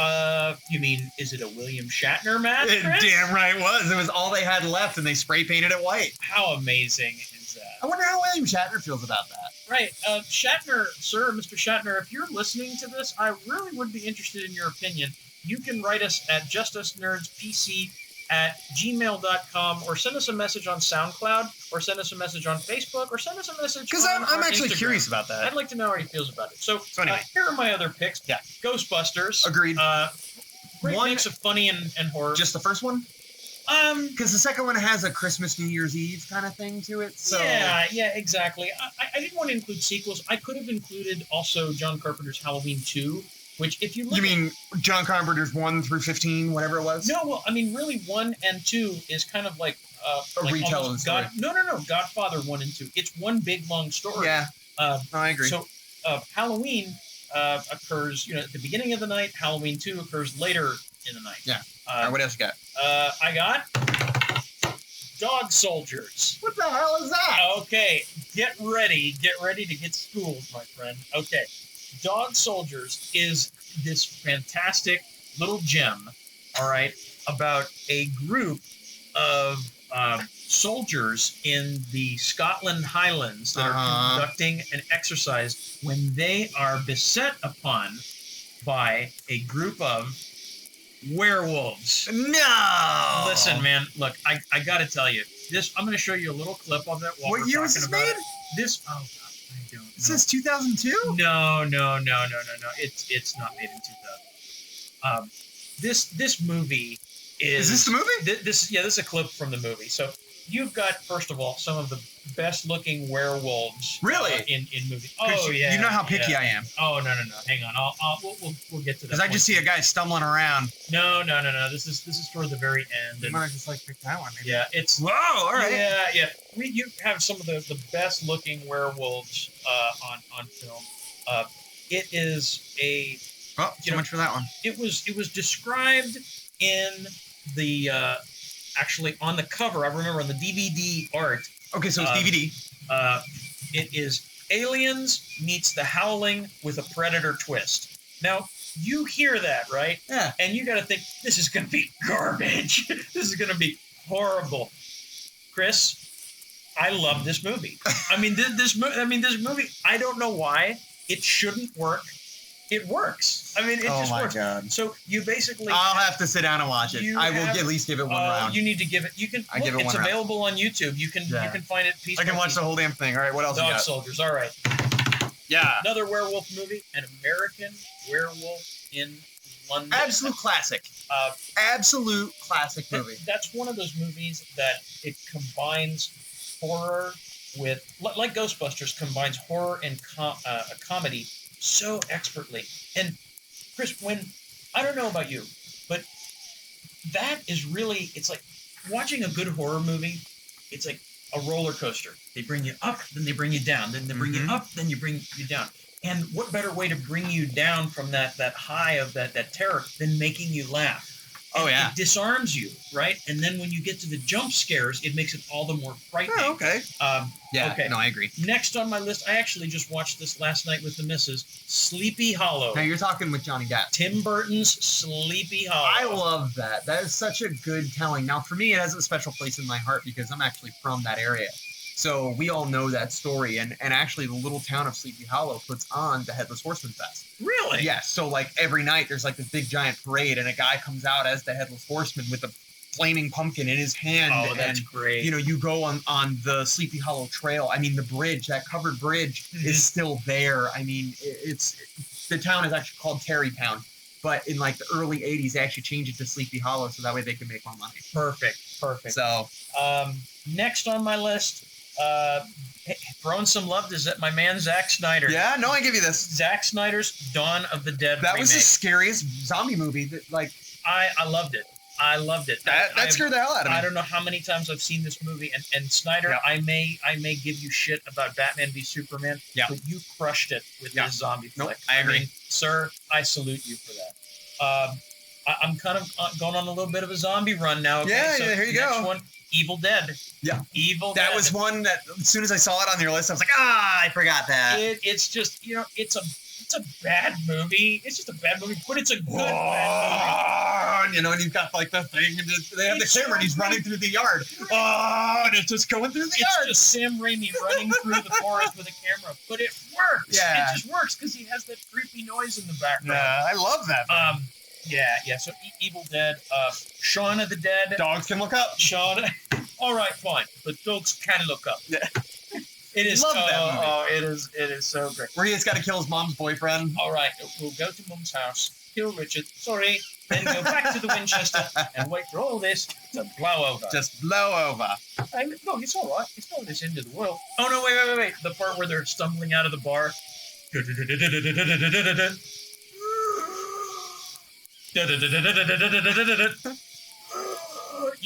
You mean, is it a William Shatner mask? It damn right was. It was all they had left, and they spray painted it white. How amazing is that? I wonder how William Shatner feels about that. Right. Shatner, sir, Mr. Shatner, if you're listening to this, I really would be interested in your opinion. You can write us at justusnerdspc@gmail.com or send us a message on SoundCloud or send us a message on Facebook or send us a message because I'm actually Instagram. Curious about that. I'd like to know how he feels about it. So anyway. Here are my other picks. Yeah. Ghostbusters. Agreed. Great mix of funny and horror. Just the first one? Because the second one has a Christmas, New Year's Eve kind of thing to it. So yeah, exactly. I didn't want to include sequels. I could have included also John Carpenter's Halloween 2, which if you look You mean John Carpenter's 1 through 15, whatever it was? No, well, I mean, really 1 and 2 is kind of like a retell of the story. No, Godfather 1 and 2. It's one big, long story. Yeah, I agree. So Halloween occurs, at the beginning of the night. Halloween 2 occurs later in the night. Yeah. All right, what else you got? I got Dog Soldiers. What the hell is that? Okay, get ready to get schooled, my friend. Okay, Dog Soldiers is this fantastic little gem, all right, about a group of soldiers in the Scotland Highlands that are conducting an exercise when they are beset upon by a group of werewolves. No! Listen, man, look, I gotta tell you, I'm going to show you a little clip of it. While What year was this made? This, oh God, I don't know. It says 2002? No. It's not made in 2000. This movie is this the movie? This is a clip from the movie. So you've got, first of all, some of the best looking werewolves. Really? In movies. Oh yeah. You know how picky I am. Oh no. Hang on. We'll get to that. Because I just see a guy stumbling around. No. This is toward the very end. You might have just pick that one. Maybe. Yeah, it's. Whoa! All right. Yeah. You have some of the best looking werewolves on film. It is a. Oh, so much for that one. It was described in the actually on the cover. I remember on the DVD art. Okay, so it's DVD. It is Aliens meets The Howling with a Predator twist. Now you hear that, right? Yeah. And you got to think this is going to be garbage. This is going to be horrible. Chris, I love this movie. I mean, this movie. I don't know why it shouldn't work. It works. I mean, it just works. Oh my God! So you basically. I'll have to sit down and watch it. I will at least give it one round. You need to give it. You can. I give it one It's round. available on YouTube. You can find it. I can watch the whole damn thing. All right, what else? Dog you got? Soldiers. All right. Yeah. Another werewolf movie. An American Werewolf in London. Absolute classic. Absolute classic movie. That's one of those movies that it combines horror with, like Ghostbusters, combines horror and comedy so expertly. And Chris, I don't know about you, but that is really, it's like watching a good horror movie. It's like a roller coaster. They bring you up, then they bring you down, then they bring you up, then you bring you down. And what better way to bring you down from that high of that terror than making you laugh? Oh, yeah. It disarms you, right? And then when you get to the jump scares, it makes it all the more frightening. Oh, okay. Okay. No, I agree. Next on my list, I actually just watched this last night with the missus, Sleepy Hollow. Now, you're talking with Johnny Depp. Tim Burton's Sleepy Hollow. I love that. That is such a good telling. Now, for me, it has a special place in my heart because I'm actually from that area. So we all know that story, and actually the little town of Sleepy Hollow puts on the Headless Horseman Fest. Really? Yes. So every night there's this big giant parade, and a guy comes out as the Headless Horseman with a flaming pumpkin in his hand. Oh, that's great. You go on the Sleepy Hollow Trail. I mean, the bridge, that covered bridge, is still there. I mean, the town is actually called Terrytown, but in the early '80s they actually changed it to Sleepy Hollow so that way they could make more money. Perfect. So, next on my list. Throwing some love to my man Zack Snyder. Yeah, no, I give you this. Zack Snyder's Dawn of the Dead remake. Was the scariest zombie movie that I loved it. I loved it. That scared the hell out of me. I don't know how many times I've seen this movie, and Snyder, I may give you shit about Batman v Superman, but you crushed it with this zombie flick. I agree. I mean, sir, I salute you for that. I'm kind of going on a little bit of a zombie run now. Okay? Yeah, so here you next go. One, Evil Dead. Yeah. Evil Dead. That was one that as soon as I saw it on your list, I was like, I forgot that. It's just, it's a bad movie. It's just a bad movie, but it's a good bad movie. And you've got the thing, and they have the camera, and he's running through the yard. And it's just going through the yard. It's just Sam Raimi running through the forest with a camera, but it works. Yeah. It just works because he has that creepy noise in the background. Yeah, I love that. Yeah. So Evil Dead, Shaun of the Dead. Dogs can look up. Shaun. All right, fine, but dogs can look up. Yeah. It is. Love that movie. It is so great. Where he has got to kill his mom's boyfriend. All right, we'll go to Mum's house, kill Richard. Sorry. Then go back to the Winchester and wait for all this to blow over. Just blow over. No, it's all right. It's not this end of the world. Oh no! Wait! The part where they're stumbling out of the bar. You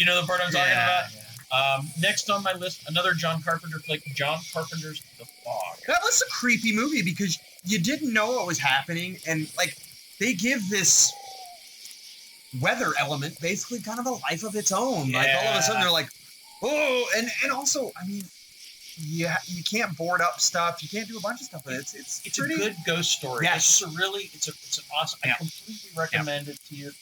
know the part I'm talking about? Yeah. Next on my list, another John Carpenter flick, John Carpenter's The Fog. That was a creepy movie because you didn't know what was happening, and they give this weather element basically kind of a life of its own. Yeah. All of a sudden they're like, oh, and also, I mean, you can't board up stuff. You can't do a bunch of stuff, but it's pretty, a good ghost story. Yes. It's an awesome. I completely recommend it to you.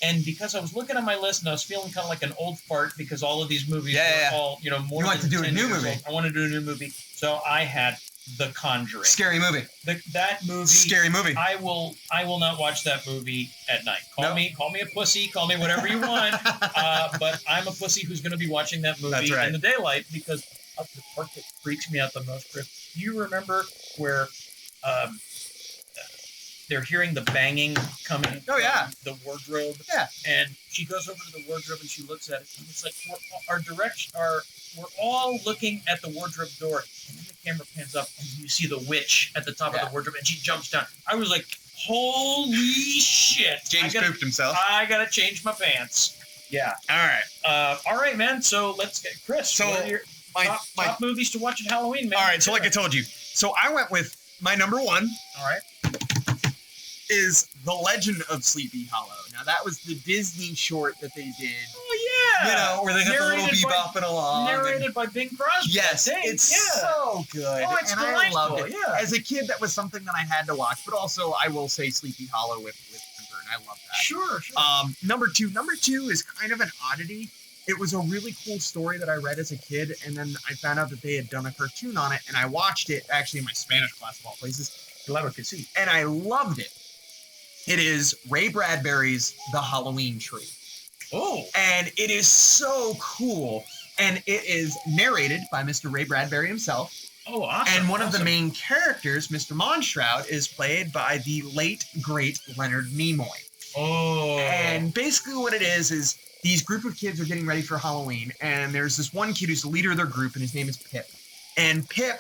And because I was looking at my list and I was feeling kind of like an old fart because all of these movies were all, more you like than to do 10 a new years movie. old. I want to do a new movie. So I had The Conjuring. Scary movie. That movie. Scary movie. I will not watch that movie at night. Call me a pussy. Call me whatever you want. But I'm a pussy who's going to be watching that movie in the daylight because of the part that freaks me out the most, Chris. Do you remember where they're hearing the banging coming from the wardrobe? Yeah. And she goes over to the wardrobe and she looks at it. And it's like we're all looking at the wardrobe door. And then the camera pans up and you see the witch at the top of the wardrobe and she jumps down. I was like, holy shit. James pooped himself. I got to change my pants. Yeah. All right, man. So let's get Chris. So what are your top movies to watch at Halloween, man? All right. So like I told you. So I went with my number one. All right. Is The Legend of Sleepy Hollow. Now, that was the Disney short that they did. Oh, yeah. You know, where they got the little bee bopping along. Narrated by Bing Crosby. Yes, it's so good. Oh, it's delightful. I loved it. Yeah. As a kid, that was something that I had to watch. But also, I will say Sleepy Hollow with Tim Burton. I love that. Sure. Number two is kind of an oddity. It was a really cool story that I read as a kid, and then I found out that they had done a cartoon on it, and I watched it, actually in my Spanish class of all places. Claro que sí. And I loved it. It is Ray Bradbury's The Halloween Tree. Oh. And it is so cool. And it is narrated by Mr. Ray Bradbury himself. Oh, awesome. And one of the main characters, Mr. Monshroud, is played by the late, great Leonard Nimoy. Oh. And basically what it is these group of kids are getting ready for Halloween. And there's this one kid who's the leader of their group, and his name is Pip. And Pip,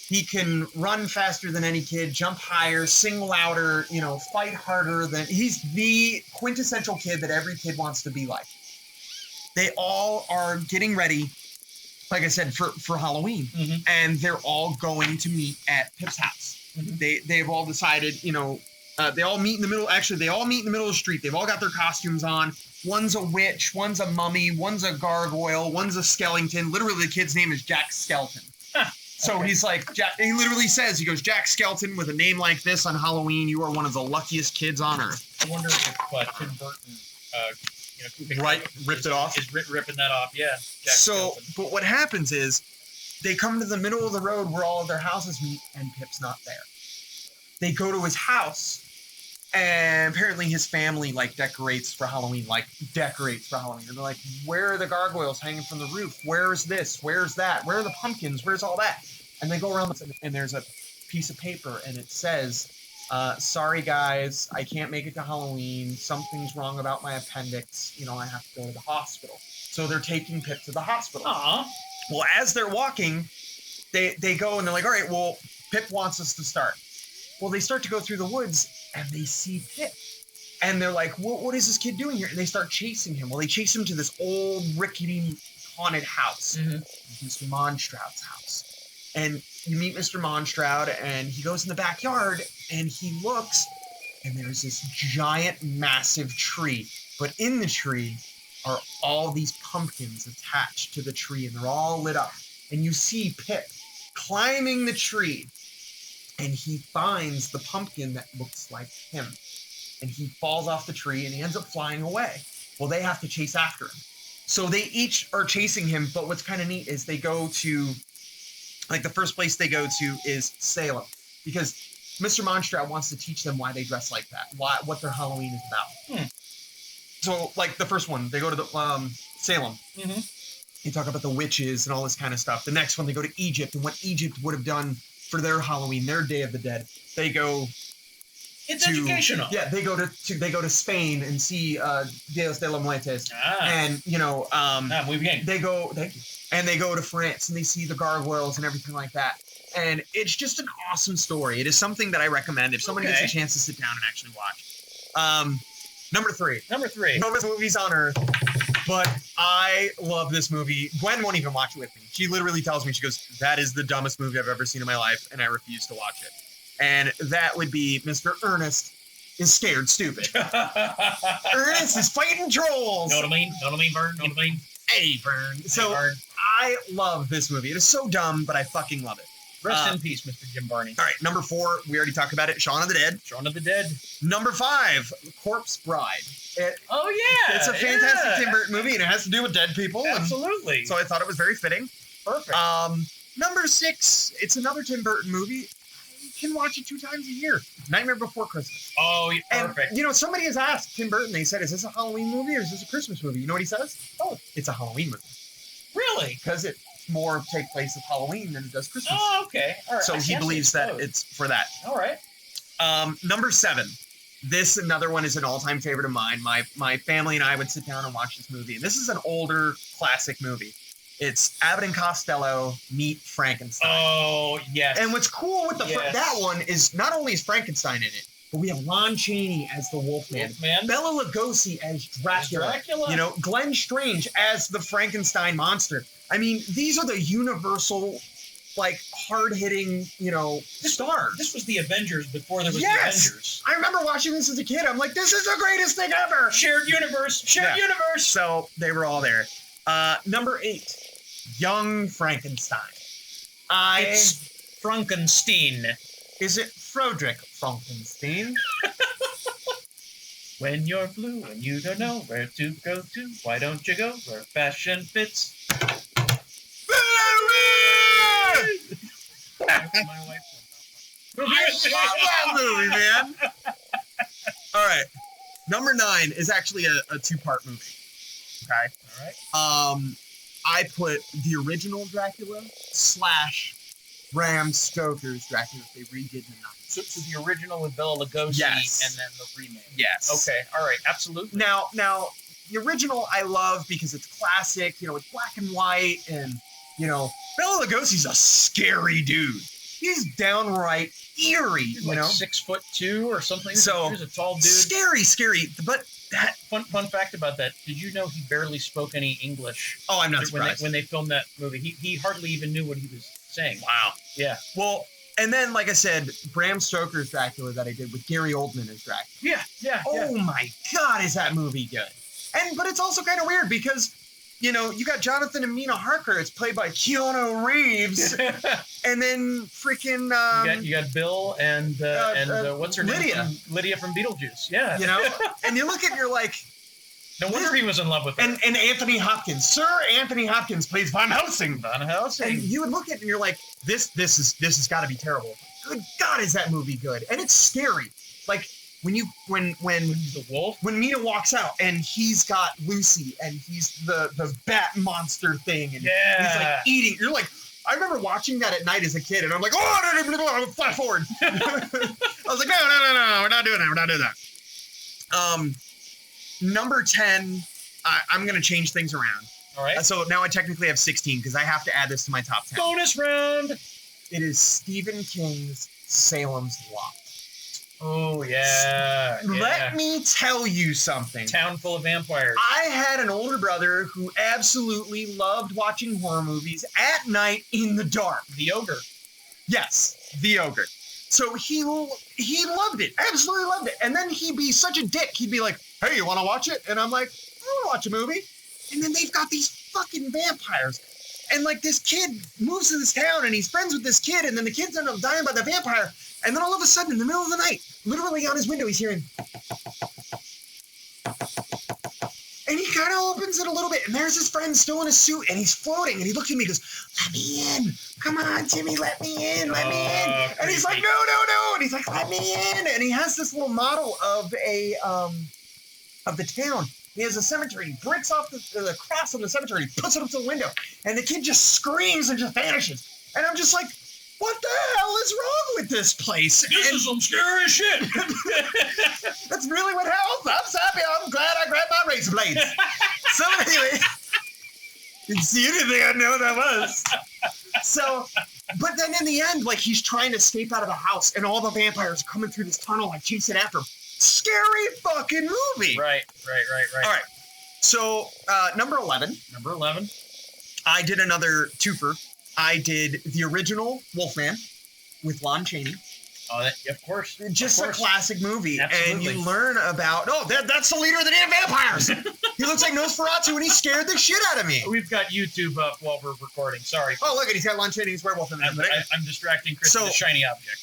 he can run faster than any kid, jump higher, sing louder, fight harder than... He's the quintessential kid that every kid wants to be like. They all are getting ready, like I said, for Halloween. Mm-hmm. And they're all going to meet at Pip's house. Mm-hmm. They've all decided, they all meet in the middle. Actually, they all meet in the middle of the street. They've all got their costumes on. One's a witch, one's a mummy, one's a gargoyle, one's a skeleton. Literally, the kid's name is Jack Skeleton. So he's like, he literally says, he goes, Jack Skeleton, with a name like this on Halloween, you are one of the luckiest kids on earth. I wonder if Tim Burton, ripped it off? Is ripping that off, yeah. Jack Skeleton. But what happens is, they come to the middle of the road where all of their houses meet, and Pip's not there. They go to his house, and apparently his family, decorates for Halloween. And they're like, where are the gargoyles hanging from the roof? Where's this? Where's that? Where are the pumpkins? Where's all that? And they go around, and there's a piece of paper, and it says, sorry, guys, I can't make it to Halloween. Something's wrong about my appendix. I have to go to the hospital. So they're taking Pip to the hospital. Aww. Well, as they're walking, they go, and they're like, all right, well, Pip wants us to start. Well, they start to go through the woods, and they see Pip. And they're like, what is this kid doing here? And they start chasing him. Well, they chase him to this old, rickety, haunted house. Mm-hmm. Mr. Monshroud's house. And you meet Mr. Monshroud, and he goes in the backyard, and he looks, and there's this giant, massive tree. But in the tree are all these pumpkins attached to the tree, and they're all lit up. And you see Pip climbing the tree, and he finds the pumpkin that looks like him. And he falls off the tree, and he ends up flying away. Well, they have to chase after him. So they each are chasing him, but what's kind of neat is they go to, the first place they go to is Salem. Because Mr. Monshroud wants to teach them why they dress like that, what their Halloween is about. So, the first one, they go to the Salem. Mm-hmm. They talk about the witches and all this kind of stuff. The next one, they go to Egypt, and what Egypt would have done for their Halloween, their Day of the Dead. They go... It's educational. Yeah, they go to Spain and see Dios de los Muertos. And, muy bien. They go to France and they see the gargoyles and everything like that. And it's just an awesome story. It is something that I recommend if somebody gets a chance to sit down and actually watch. Number three. Dumbest movies on earth. But I love this movie. Gwen won't even watch it with me. She literally tells me, she goes, that is the dumbest movie I've ever seen in my life, and I refuse to watch it. And that would be Mr. Ernest is Scared Stupid. Ernest is fighting trolls. Know what I mean, Vern? Know what I mean? Hey, Vern. So, I love this movie. It is so dumb, but I fucking love it. Rest in peace, Mr. Jim Barney. All right, number 4, we already talked about it, Shaun of the Dead. Number 5, Corpse Bride. It's a fantastic Tim Burton movie, and it has to do with dead people. Absolutely. So I thought it was very fitting. Perfect. Number 6, it's another Tim Burton movie. You can watch it 2 times a year. Nightmare Before Christmas. Oh, perfect. And, you know, somebody has asked Tim Burton, they said, is this a Halloween movie or is this a Christmas movie? You know what he says? Oh, it's a Halloween movie. Really? Because it more take place of Halloween than it does Christmas. Oh, okay. All right. So he believes that it's for that. All right. Number 7. This, another one, is an all-time favorite of mine. My family and I would sit down and watch this movie. And this is an older classic movie. It's Abbott and Costello Meet Frankenstein. Oh, yes. And what's cool with that one is not only is Frankenstein in it, but we have Lon Chaney as the Wolfman. Bela Lugosi as Dracula. You know, Glenn Strange as the Frankenstein monster. I mean, these are the universal, like, hard-hitting, you know, stars. This was the Avengers before there was the Avengers. I remember watching this as a kid. I'm like, this is the greatest thing ever. Shared universe. Shared universe. So they were all there. Number 8. Young Frankenstein. It's Frankenstein. Is it Frederick Frankenstein? When you're blue and you don't know where to go to, why don't you go where fashion fits? That's my wife. I love that movie, man. All right. Number 9 is actually a 2-part movie. Okay. All right. I put the original Dracula / Bram Stoker's Dracula they redid in the 90s. So the original with Bela Lugosi, yes. And then the remake. Yes. Okay. All right. Absolutely. Now, the original I love because it's classic. You know, it's black and white, and you know, Bela Lugosi's a scary dude. He's downright eerie. He's like 6'2" or something. So he's a tall dude. Scary. But that fun fact about that: did you know he barely spoke any English? Oh, I'm not surprised. When they filmed that movie, he hardly even knew what he was saying. Wow. Yeah. Well, and then like I said, Bram Stoker's Dracula that I did with Gary Oldman as Dracula. Yeah. Oh my God, is that movie good? But it's also kind of weird because, you know, you got Jonathan and Mina Harker. It's played by Keanu Reeves, and then freaking you got Bill and what's her Lydia. name? Lydia from Beetlejuice. Yeah. You know, and you look at it and you're like, no wonder he was in love with her. And Anthony Hopkins, Sir Anthony Hopkins plays Van Helsing. And you would look at it and you're like, this has got to be terrible. Good God, is that movie good? And it's scary. Like when the wolf, when Mina walks out and he's got Lucy and he's the bat monster thing and he's like eating. You're like, I remember watching that at night as a kid and I'm like, oh, flash forward. I was like, no, we're not doing that. Number 10, I'm going to change things around. All right. So now I technically have 16 because I have to add this to my top 10. Bonus round. It is Stephen King's Salem's Lot. Oh, yeah. Let me tell you something. Town full of vampires. I had an older brother who absolutely loved watching horror movies at night in the dark. The Ogre. Yes, The Ogre. So he loved it, absolutely loved it. And then he'd be such a dick. He'd be like, hey, you want to watch it? And I'm like, I want to watch a movie. And then they've got these fucking vampires. And like this kid moves to this town and he's friends with this kid. And then the kids end up dying by the vampire. And then all of a sudden, in the middle of the night, literally out his window, he's hearing. And he kind of opens it a little bit. And there's his friend still in a suit. And he's floating. And he looks at me and goes, let me in. Come on, Timmy, let me in. Let me in. And he's like, no. And he's like, let me in. And he has this little model of the town. He has a cemetery. He breaks off the cross on the cemetery. He puts it up to the window. And the kid just screams and just vanishes. And I'm just like, what the hell is wrong with this place? This is some scary shit. That's really what happened. I'm happy. I'm glad I grabbed my razor blades. So anyway, didn't see anything I know that was. So, but then in the end, like he's trying to escape out of the house, and all the vampires are coming through this tunnel, like chasing after him. Scary fucking movie. Right. All right. So number 11. I did another twofer. I did the original Wolfman with Lon Chaney. Oh, of course. Just a classic movie. Absolutely. And you learn about, that's the leader of the damn vampires. He looks like Nosferatu and he scared the shit out of me. We've got YouTube up while we're recording. Sorry. Oh, look, he's got Lon Chaney's werewolf in there. I'm distracting Chris with a shiny object.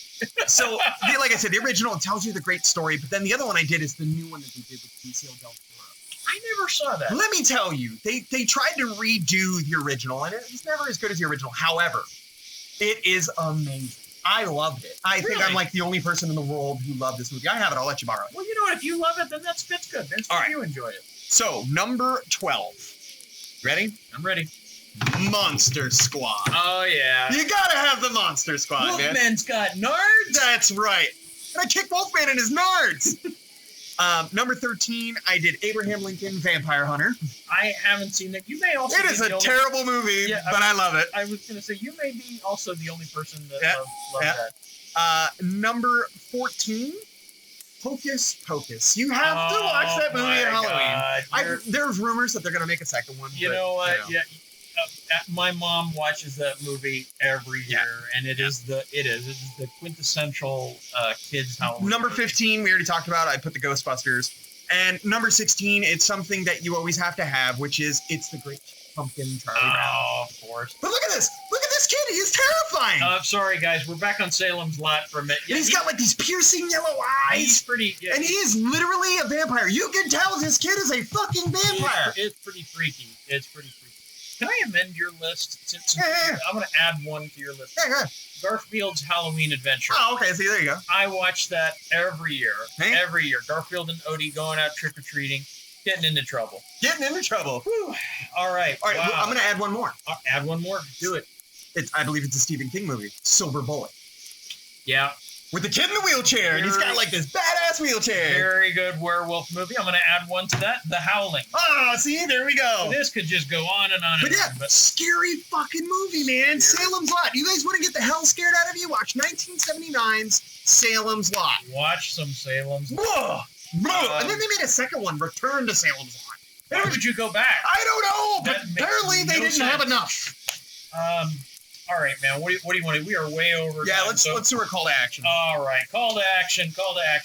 So, like I said, the original tells you the great story, but then the other one I did is the new one that we did with Benicio del Toro. I never saw that. Let me tell you, they tried to redo the original, and it was never as good as the original. However, It is amazing. I loved it. I think I'm like the only person in the world who loved this movie. I have it. I'll let you borrow it. Well, you know what? If you love it, then that's good. Then you enjoy it. So, number 12. Ready? I'm ready. Monster Squad. Oh, yeah. You gotta have the Monster Squad, man. Wolfman's got nards. That's right. And I kicked Wolfman in his nards. Number 13, I did Abraham Lincoln, Vampire Hunter. I haven't seen it. You may also. It is a terrible movie, but I love it. I was going to say, you may be also the only person that loves that. Number 14, Hocus Pocus. You have to watch that movie at Halloween. There's rumors that they're going to make a second one. You know what? Yeah. My mom watches that movie every year, and it is the quintessential kids Halloween. Number 15, we already talked about. I put the Ghostbusters, and number 16, it's something that you always have to have, which is It's the Great Pumpkin, Charlie Brown. Oh, of course. But look at this kid. He is terrifying. Sorry guys, we're back on Salem's Lot for a minute. Yeah, he's got like these piercing yellow eyes. He's pretty. Yeah, and he is literally a vampire. You can tell this kid is a fucking vampire. It's pretty freaky. Can I amend your list? I'm going to add one to your list. Yeah. Garfield's Halloween Adventure. Oh, okay. See, there you go. I watch that every year. Hey? Every year. Garfield and Odie going out trick-or-treating, getting into trouble. Whew. All right. Wow. Well, I'm going to add one more. Add one more. Do it. I believe it's a Stephen King movie. Silver Bullet. Yeah. With the kid in the wheelchair, and he's got like this badass wheelchair. Very good werewolf movie. I'm going to add one to that. The Howling. Oh, see, there we go. So this could just go on and on. But scary fucking movie, man. Salem's Lot. You guys want to get the hell scared out of you? Watch 1979's Salem's Lot. Watch some Salem's Lot. Whoa. And then they made a second one, Return to Salem's Lot. Why would you go back? I don't know, but apparently they didn't have enough. All right, man. What do you want? We are way over. Yeah, let's do a call to action. All right, call to action.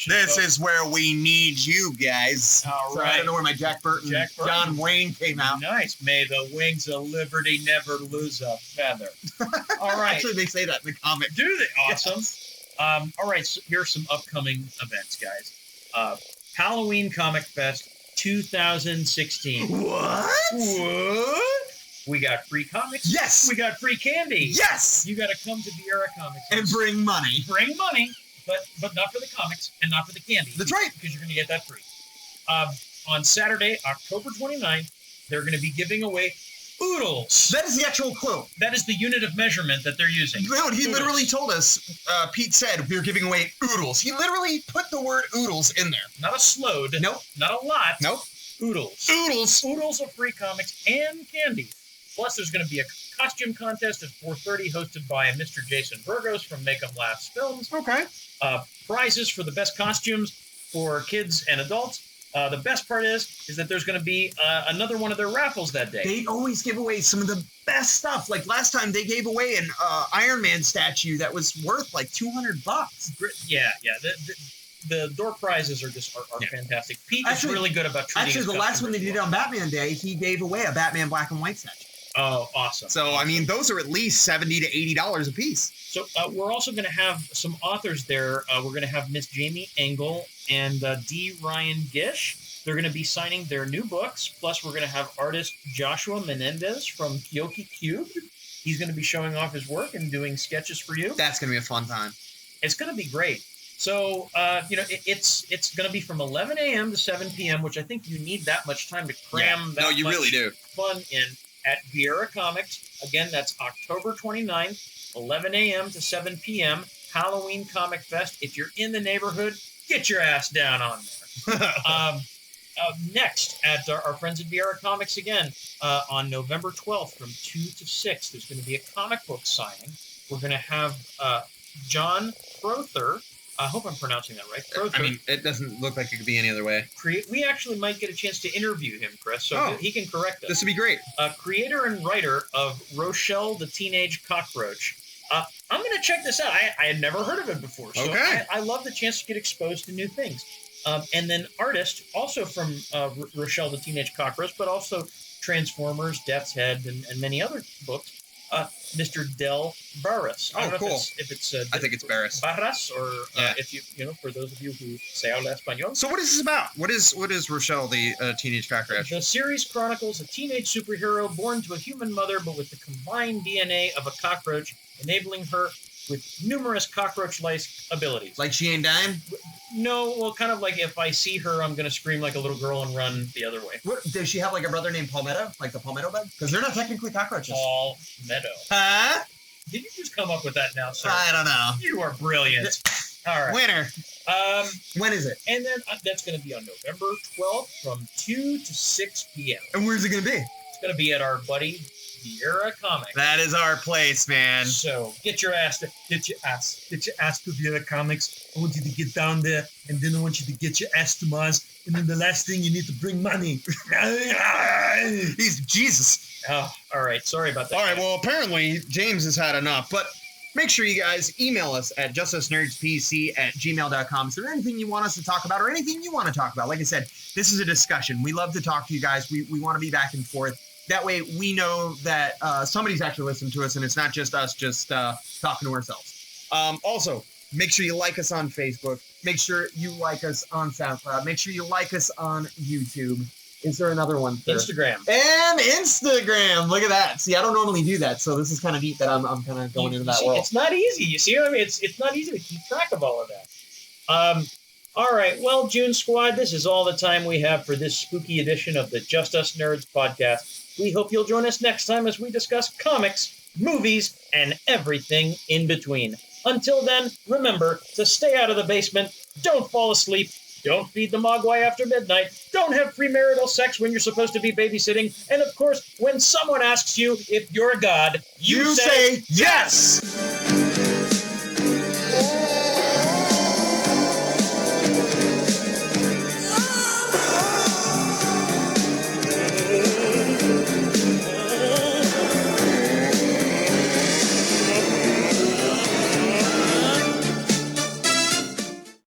This is where we need you guys. All right. I don't know where my Jack Burton, John Wayne came out. Nice. May the wings of liberty never lose a feather. All right. Actually, they say that in the comic. Do they? Awesome. Yes. All right. So here's some upcoming events, guys. Halloween Comic Fest 2016. What? We got free comics. Yes. We got free candy. Yes. You got to come to Vieira Comics and bring money. Bring money, but not for the comics and not for the candy. That's right. Because you're going to get that free. On Saturday, October 29th, they're going to be giving away oodles. That is the actual quote. That is the unit of measurement that they're using. Dude, he literally told us, Pete said, we were giving away oodles. He literally put the word oodles in there. Not a slode. Nope. Not a lot. Nope. Oodles. Oodles of free comics and candy. Plus, there's going to be a costume contest at 4:30 hosted by Mr. Jason Burgos from Make 'em Laughs Films. Okay. Prizes for the best costumes for kids and adults. The best part is that there's going to be another one of their raffles that day. They always give away some of the best stuff. Like last time, they gave away an Iron Man statue that was worth like $200. Yeah. The door prizes are fantastic. Pete is really good about treating. Actually, the last one they did on Batman Day, he gave away a Batman black and white statue. Oh, awesome. So, I mean, those are at least $70 to $80 a piece. So, we're also going to have some authors there. We're going to have Miss Jamie Engel and D. Ryan Gish. They're going to be signing their new books. Plus, we're going to have artist Joshua Menendez from Kyoki Cube. He's going to be showing off his work and doing sketches for you. That's going to be a fun time. It's going to be great. So, it's going to be from 11 a.m. to 7 p.m., which I think you need that much time to cram that you much really do. Fun in. At Vieira Comics. Again, that's October 29th, 11 a.m. to 7 p.m. Halloween Comic Fest. If you're in the neighborhood, get your ass down on there. Next, at our friends at Vieira Comics again, on November 12th from 2 to 6, there's going to be a comic book signing. We're going to have John Crowther. I hope I'm pronouncing that right. Crowther. I mean, it doesn't look like it could be any other way. We actually might get a chance to interview him, Chris, so he can correct us. This would be great. Creator and writer of Rochelle the Teenage Cockroach. I'm going to check this out. I had never heard of it before, so I love the chance to get exposed to new things. And then artist, also from Rochelle the Teenage Cockroach, but also Transformers, Death's Head, and many other books, Mr. Del Barras. Oh, cool. If it's I think it's Barras. Barras, or if you know, for those of you who say habla español. So what is this about? What is Rochelle, the teenage cockroach? The series chronicles a teenage superhero born to a human mother, but with the combined DNA of a cockroach, enabling her with numerous cockroach-like abilities. Like she ain't dying? No, well, kind of like if I see her, I'm going to scream like a little girl and run the other way. What, does she have like a brother named Palmetto? Like the palmetto bug? Because they're not technically cockroaches. Palmetto. Huh? Did you just come up with that now, sir? I don't know. You are brilliant. All right. Winner. When is it? And then that's going to be on November 12th from 2 to 6 p.m. And where's it going to be? It's going to be at our buddy Viera Comics. That is our place, man. So get your ass to Viera Comics. I want you to get down there, and then I want you to get your ass to Mars. And then the last thing, you need to bring money. He's Jesus. Oh, all right. Sorry about that. All right. Well, apparently James has had enough, but make sure you guys email us at justusnerdspc@gmail.com. Is there anything you want us to talk about or anything you want to talk about? Like I said, this is a discussion. We love to talk to you guys. We want to be back and forth. That way we know that somebody's actually listening to us and it's not just us talking to ourselves. Also, make sure you like us on Facebook. Make sure you like us on SoundCloud. Make sure you like us on YouTube. Is there another one? Instagram. And Instagram. Look at that. See, I don't normally do that, so this is kind of neat that I'm kind of going into that world. It's not easy. You see what I mean? It's not easy to keep track of all of that. All right. Well, June Squad, this is all the time we have for this spooky edition of the Just Us Nerds podcast. We hope you'll join us next time as we discuss comics, movies, and everything in between. Until then, remember to stay out of the basement, don't fall asleep, don't feed the mogwai after midnight, don't have premarital sex when you're supposed to be babysitting, and of course, when someone asks you if you're a god, you say yes!